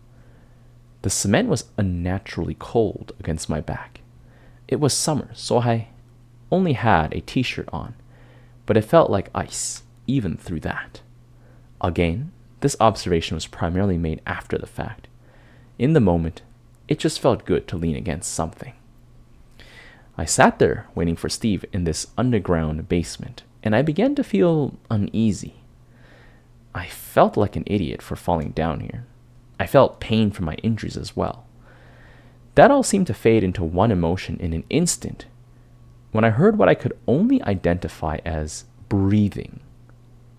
The cement was unnaturally cold against my back. It was summer, so I only had a t-shirt on, but it felt like ice, even through that. Again, this observation was primarily made after the fact. In the moment, it just felt good to lean against something. I sat there waiting for Steve in this underground basement, and I began to feel uneasy. I felt like an idiot for falling down here. I felt pain from my injuries as well. That all seemed to fade into one emotion in an instant, when I heard what I could only identify as breathing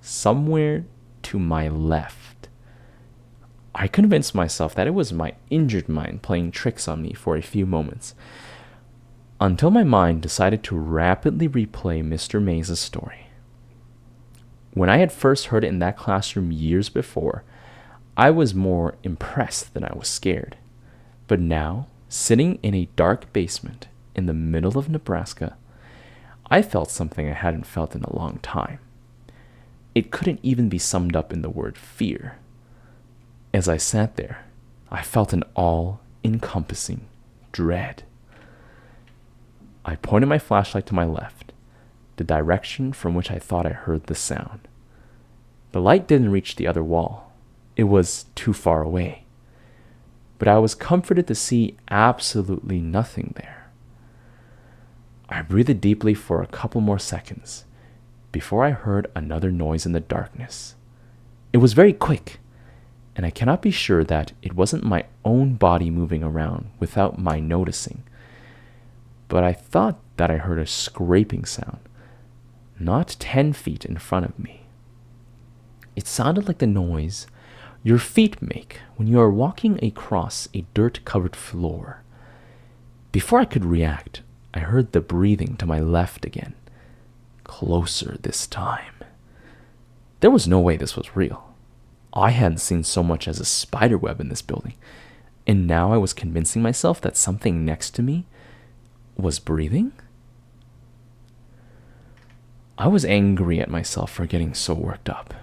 somewhere to my left. I convinced myself that it was my injured mind playing tricks on me for a few moments, until my mind decided to rapidly replay Mr. Mays' story. When I had first heard it in that classroom years before, I was more impressed than I was scared. But now, sitting in a dark basement in the middle of Nebraska, I felt something I hadn't felt in a long time. It couldn't even be summed up in the word fear. As I sat there, I felt an all-encompassing dread. I pointed my flashlight to my left, the direction from which I thought I heard the sound. The light didn't reach the other wall. It was too far away. But I was comforted to see absolutely nothing there. I breathed deeply for a couple more seconds before I heard another noise in the darkness. It was very quick, and I cannot be sure that it wasn't my own body moving around without my noticing. But I thought that I heard a scraping sound, not 10 feet in front of me. It sounded like the noise your feet make when you are walking across a dirt-covered floor. Before I could react, I heard the breathing to my left again, closer this time. There was no way this was real. I hadn't seen so much as a spider web in this building, and now I was convincing myself that something next to me was breathing? I was angry at myself for getting so worked up.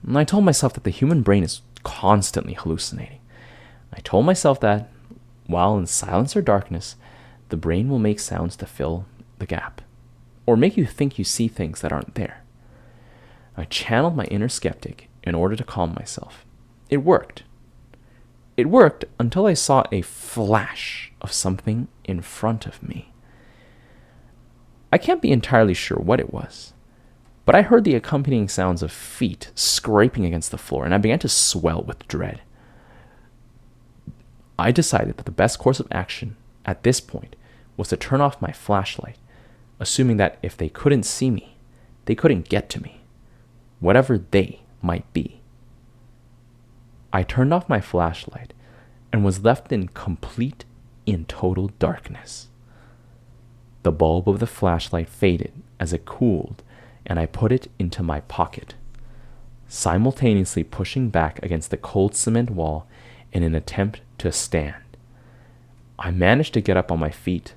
And I told myself that the human brain is constantly hallucinating. I told myself that, while in silence or darkness, the brain will make sounds to fill the gap, or make you think you see things that aren't there. I channeled my inner skeptic in order to calm myself. It worked. It worked until I saw a flash of something in front of me. I can't be entirely sure what it was, but I heard the accompanying sounds of feet scraping against the floor, and I began to swell with dread. I decided that the best course of action at this point was to turn off my flashlight, assuming that if they couldn't see me, they couldn't get to me, whatever they might be. I turned off my flashlight and was left in complete and total darkness. The bulb of the flashlight faded as it cooled, and I put it into my pocket, simultaneously pushing back against the cold cement wall in an attempt to stand. I managed to get up on my foot,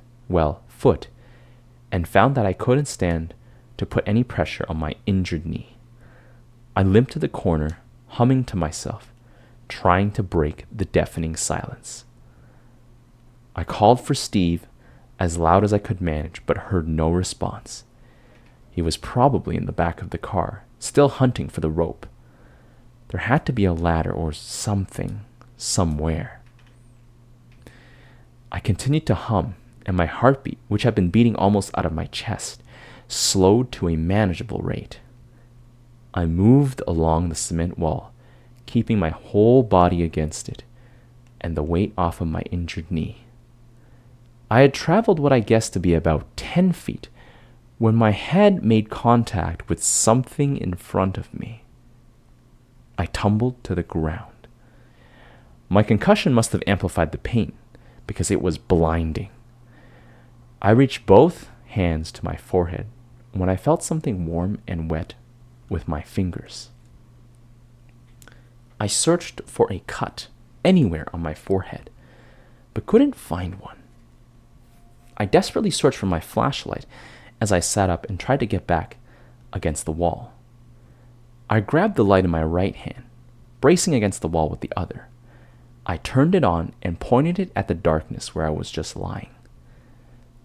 and found that I couldn't stand to put any pressure on my injured knee. I limped to the corner, humming to myself, trying to break the deafening silence. I called for Steve as loud as I could manage, but heard no response. He was probably in the back of the car, still hunting for the rope. There had to be a ladder or something somewhere. I continued to hum, and my heartbeat, which had been beating almost out of my chest, slowed to a manageable rate. I moved along the cement wall, keeping my whole body against it, and the weight off of my injured knee. I had traveled what I guessed to be about 10 feet when my head made contact with something in front of me. I tumbled to the ground. My concussion must have amplified the pain, because it was blinding. I reached both hands to my forehead when I felt something warm and wet with my fingers. I searched for a cut anywhere on my forehead, but couldn't find one. I desperately searched for my flashlight as I sat up and tried to get back against the wall. I grabbed the light in my right hand, bracing against the wall with the other. I turned it on and pointed it at the darkness where I was just lying.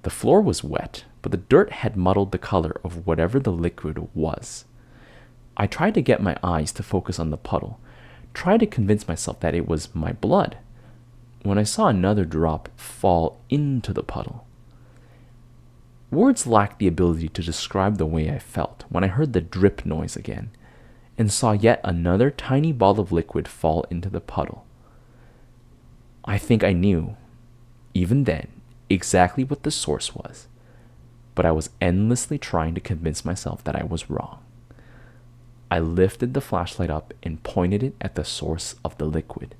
The floor was wet, but the dirt had muddled the color of whatever the liquid was. I tried to get my eyes to focus on the puddle, tried to convince myself that it was my blood, when I saw another drop fall into the puddle. Words lacked the ability to describe the way I felt when I heard the drip noise again, and saw yet another tiny ball of liquid fall into the puddle. I think I knew, even then, exactly what the source was, but I was endlessly trying to convince myself that I was wrong. I lifted the flashlight up and pointed it at the source of the liquid.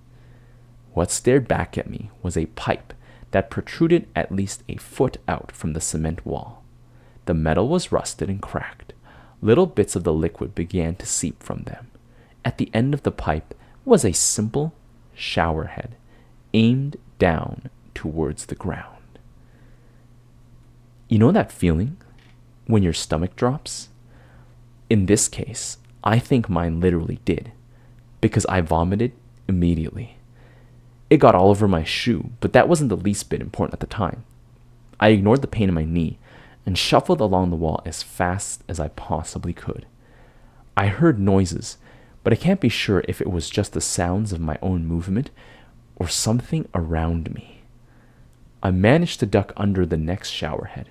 What stared back at me was a pipe that protruded at least a foot out from the cement wall. The metal was rusted and cracked. Little bits of the liquid began to seep from them. At the end of the pipe was a simple shower head, aimed down towards the ground. You know that feeling when your stomach drops? In this case, I think mine literally did, because I vomited immediately. It got all over my shoe, but that wasn't the least bit important at the time. I ignored the pain in my knee and shuffled along the wall as fast as I possibly could. I heard noises, but I can't be sure if it was just the sounds of my own movement or something around me. I managed to duck under the next shower head.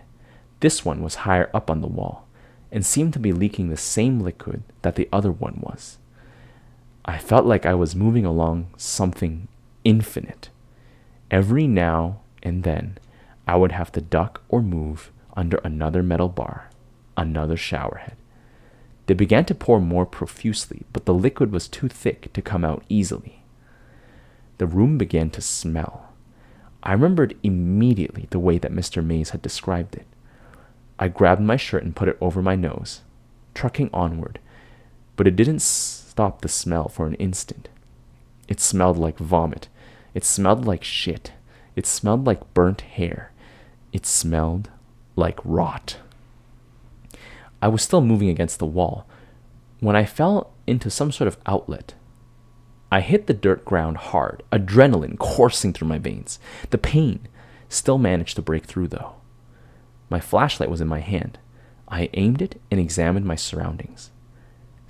This one was higher up on the wall and seemed to be leaking the same liquid that the other one was. I felt like I was moving along something infinite. Every now and then, I would have to duck or move under another metal bar, another shower head. They began to pour more profusely, but the liquid was too thick to come out easily. The room began to smell. I remembered immediately the way that Mr. Mays had described it. I grabbed my shirt and put it over my nose, trucking onward, but it didn't stop the smell for an instant. It smelled like vomit. It smelled like shit. It smelled like burnt hair. It smelled like rot. I was still moving against the wall when I fell into some sort of outlet. I hit the dirt ground hard, adrenaline coursing through my veins. The pain still managed to break through, though. My flashlight was in my hand. I aimed it and examined my surroundings.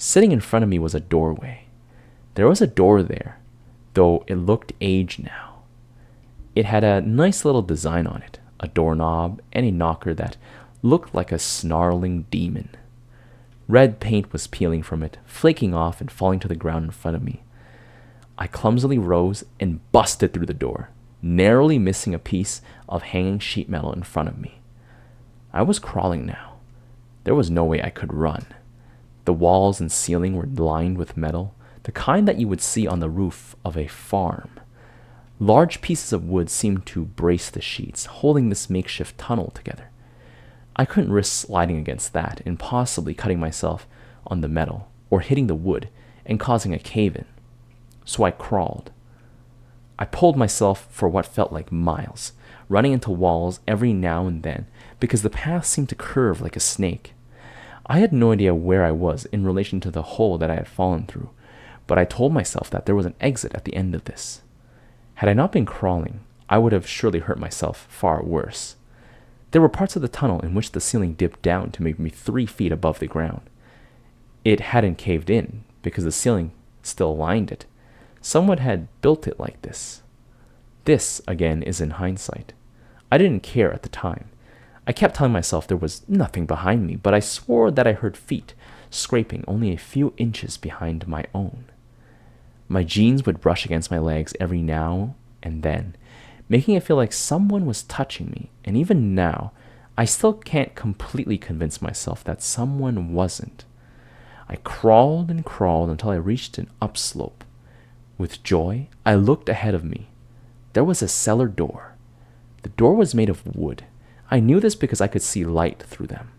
Sitting in front of me was a doorway. There was a door there, though it looked aged now. It had a nice little design on it, a doorknob and a knocker that looked like a snarling demon. Red paint was peeling from it, flaking off and falling to the ground in front of me. I clumsily rose and busted through the door, narrowly missing a piece of hanging sheet metal in front of me. I was crawling now. There was no way I could run. The walls and ceiling were lined with metal, the kind that you would see on the roof of a farm. Large pieces of wood seemed to brace the sheets, holding this makeshift tunnel together. I couldn't risk sliding against that and possibly cutting myself on the metal or hitting the wood and causing a cave-in. So I crawled. I pulled myself for what felt like miles, running into walls every now and then because the path seemed to curve like a snake. I had no idea where I was in relation to the hole that I had fallen through, but I told myself that there was an exit at the end of this. Had I not been crawling, I would have surely hurt myself far worse. There were parts of the tunnel in which the ceiling dipped down to maybe 3 feet above the ground. It hadn't caved in because the ceiling still lined it. Someone had built it like this. This, again, is in hindsight. I didn't care at the time. I kept telling myself there was nothing behind me, but I swore that I heard feet scraping only a few inches behind my own. My jeans would brush against my legs every now and then, making it feel like someone was touching me, and even now, I still can't completely convince myself that someone wasn't. I crawled and crawled until I reached an upslope. With joy, I looked ahead of me. There was a cellar door. The door was made of wood. I knew this because I could see light through them.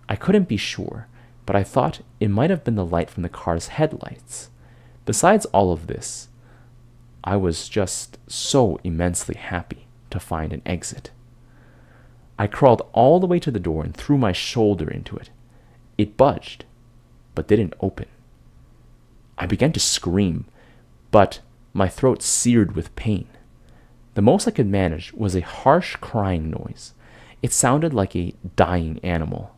I couldn't be sure, but I thought it might have been the light from the car's headlights. Besides all of this, I was just so immensely happy to find an exit. I crawled all the way to the door and threw my shoulder into it. It budged, but didn't open. I began to scream, but my throat seared with pain. The most I could manage was a harsh crying noise. It sounded like a dying animal.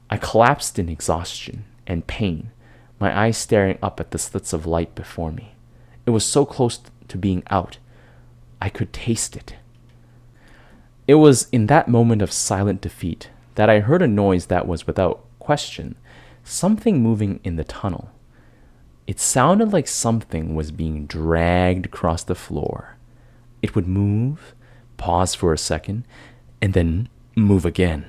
I collapsed in exhaustion and pain, my eyes staring up at the slits of light before me. It was so close to being out, I could taste it. It was in that moment of silent defeat that I heard a noise that was, without question, something moving in the tunnel. It sounded like something was being dragged across the floor. It would move, pause for a second, and then move again.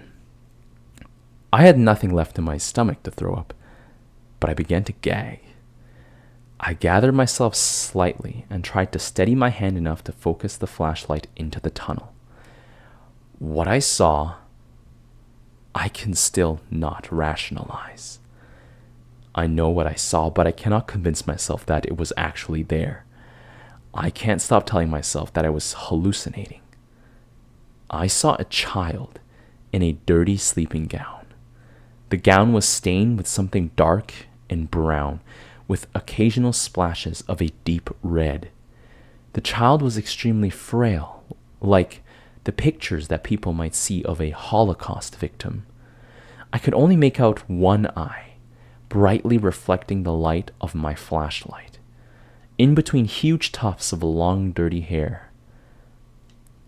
I had nothing left in my stomach to throw up, but I began to gag. I gathered myself slightly and tried to steady my hand enough to focus the flashlight into the tunnel. What I saw, I can still not rationalize. I know what I saw, but I cannot convince myself that it was actually there. I can't stop telling myself that I was hallucinating. I saw a child in a dirty sleeping gown. The gown was stained with something dark and brown, with occasional splashes of a deep red. The child was extremely frail, like the pictures that people might see of a Holocaust victim. I could only make out one eye, brightly reflecting the light of my flashlight, in between huge tufts of long, dirty hair.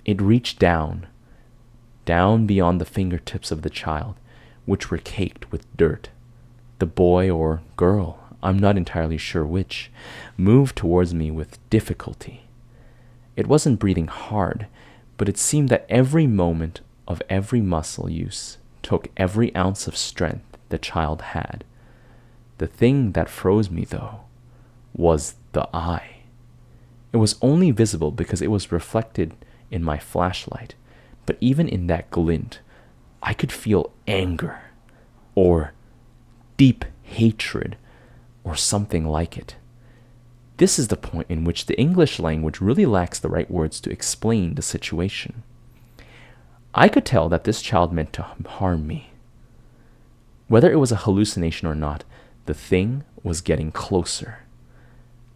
It reached down beyond the fingertips of the child, which were caked with dirt. The boy or girl, I'm not entirely sure which, moved towards me with difficulty. It wasn't breathing hard, but it seemed that every moment of every muscle use took every ounce of strength the child had. The thing that froze me, though, was the eye. It was only visible because it was reflected in my flashlight, but even in that glint, I could feel anger, or deep hatred, or something like it. This is the point in which the English language really lacks the right words to explain the situation. I could tell that this child meant to harm me. Whether it was a hallucination or not, the thing was getting closer.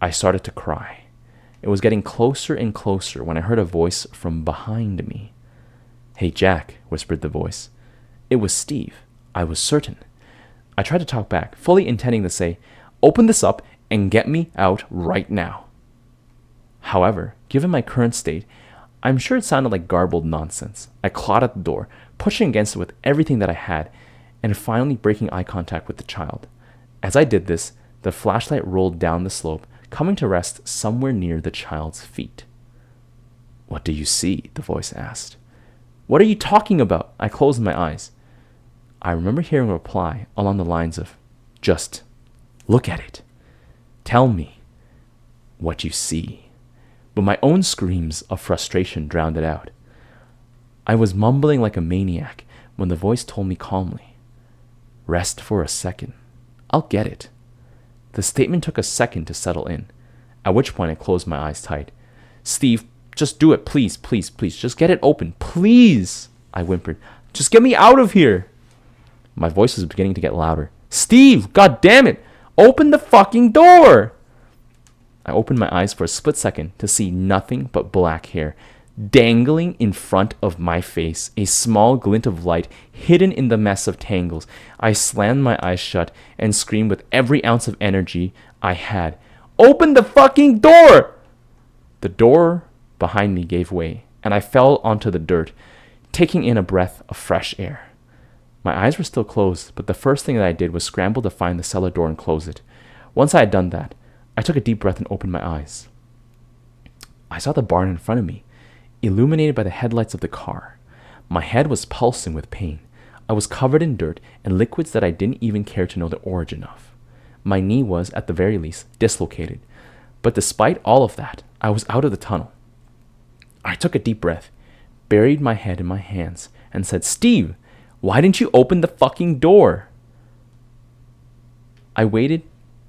I started to cry. It was getting closer and closer when I heard a voice from behind me. "Hey, Jack," whispered the voice. It was Steve, I was certain. I tried to talk back, fully intending to say, "Open this up and get me out right now." However, given my current state, I'm sure it sounded like garbled nonsense. I clawed at the door, pushing against it with everything that I had, and finally breaking eye contact with the child. As I did this, the flashlight rolled down the slope, coming to rest somewhere near the child's feet. "What do you see?" the voice asked. "What are you talking about?" I closed my eyes. I remember hearing a reply along the lines of, "Just look at it. Tell me what you see." But my own screams of frustration drowned it out. I was mumbling like a maniac when the voice told me calmly, "Rest for a second. I'll get it." The statement took a second to settle in, at which point I closed my eyes tight. "Steve, just do it, please, please, please. Just get it open, please," I whimpered. "Just get me out of here." My voice was beginning to get louder. "Steve, god damn it, open the fucking door!" I opened my eyes for a split second to see nothing but black hair dangling in front of my face, a small glint of light hidden in the mess of tangles. I slammed my eyes shut and screamed with every ounce of energy I had, "Open the fucking door!" The door behind me gave way, and I fell onto the dirt, taking in a breath of fresh air. My eyes were still closed, but the first thing that I did was scramble to find the cellar door and close it. Once I had done that, I took a deep breath and opened my eyes. I saw the barn in front of me, illuminated by the headlights of the car. My head was pulsing with pain. I was covered in dirt and liquids that I didn't even care to know the origin of. My knee was, at the very least, dislocated. But despite all of that, I was out of the tunnel. I took a deep breath, buried my head in my hands, and said, "Steve, why didn't you open the fucking door?" I waited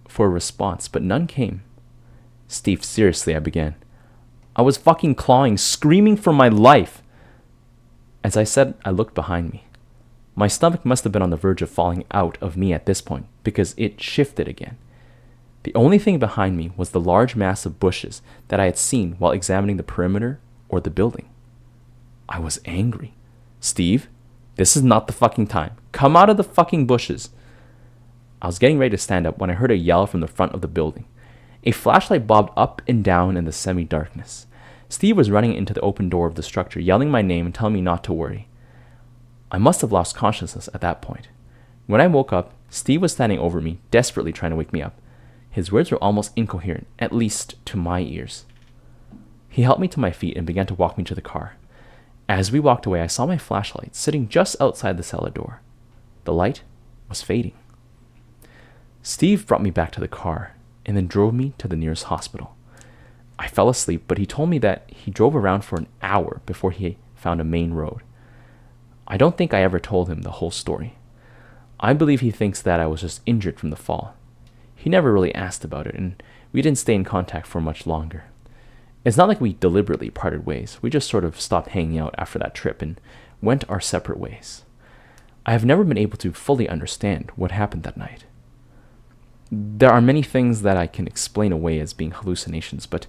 for a response, but none came. "Steve, seriously," I began. I was fucking clawing, screaming for my life. As I said, I looked behind me. My stomach must have been on the verge of falling out of me at this point, because it shifted again. The only thing behind me was the large mass of bushes that I had seen while examining the perimeter or the building. I was angry. "Steve, this is not the fucking time. Come out of the fucking bushes." I was getting ready to stand up when I heard a yell from the front of the building. A flashlight bobbed up and down in the semi-darkness. Steve was running into the open door of the structure, yelling my name and telling me not to worry. I must have lost consciousness at that point. When I woke up, Steve was standing over me, desperately trying to wake me up. His words were almost incoherent, at least to my ears. He helped me to my feet and began to walk me to the car. As we walked away, I saw my flashlight sitting just outside the cellar door. The light was fading. Steve brought me back to the car and then drove me to the nearest hospital. I fell asleep, but he told me that he drove around for an hour before he found a main road. I don't think I ever told him the whole story. I believe he thinks that I was just injured from the fall. He never really asked about it, and we didn't stay in contact for much longer. It's not like we deliberately parted ways. We just sort of stopped hanging out after that trip and went our separate ways. I have never been able to fully understand what happened that night. There are many things that I can explain away as being hallucinations, but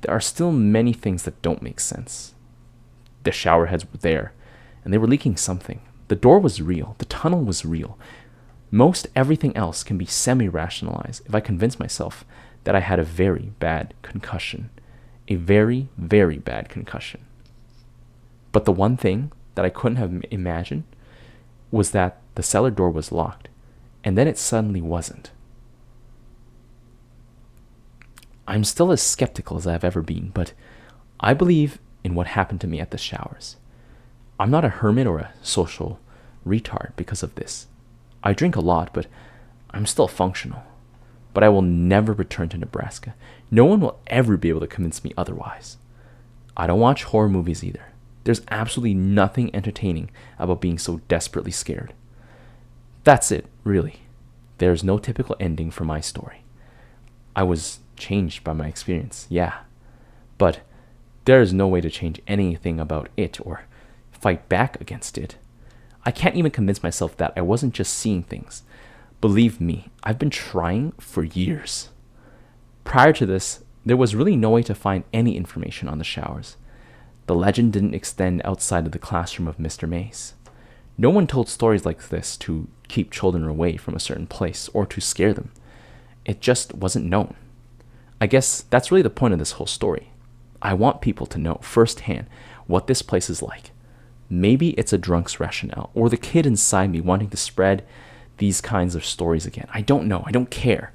there are still many things that don't make sense. The shower heads were there, and they were leaking something. The door was real. The tunnel was real. Most everything else can be semi-rationalized if I convince myself that I had a very bad concussion. A very, very bad concussion. But the one thing that I couldn't have imagined was that the cellar door was locked, and then it suddenly wasn't. I'm still as skeptical as I've ever been, but I believe in what happened to me at the showers. I'm not a hermit or a social retard because of this. I drink a lot, but I'm still functional. But I will never return to Nebraska. No one will ever be able to convince me otherwise. I don't watch horror movies either. There's absolutely nothing entertaining about being so desperately scared. That's it, really. There's no typical ending for my story. I was changed by my experience, yeah. But there is no way to change anything about it or fight back against it. I can't even convince myself that I wasn't just seeing things. Believe me, I've been trying for years. Prior to this, there was really no way to find any information on the showers. The legend didn't extend outside of the classroom of Mr. Mace. No one told stories like this to keep children away from a certain place or to scare them. It just wasn't known. I guess that's really the point of this whole story. I want people to know firsthand what this place is like. Maybe it's a drunk's rationale or the kid inside me wanting to spread these kinds of stories again. I don't know. I don't care.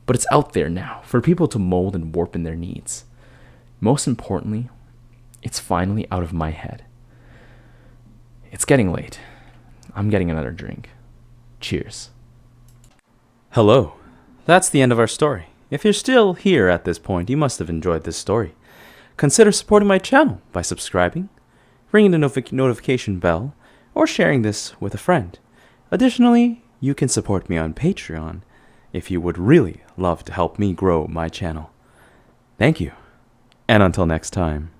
But it's out there now for people to mold and warp in their needs. Most importantly, it's finally out of my head. It's getting late. I'm getting another drink. Cheers. Hello. That's the end of our story. If you're still here at this point, you must have enjoyed this story. Consider supporting my channel by subscribing, ringing the notification bell, or sharing this with a friend. Additionally, you can support me on Patreon if you would really love to help me grow my channel. Thank you, and until next time.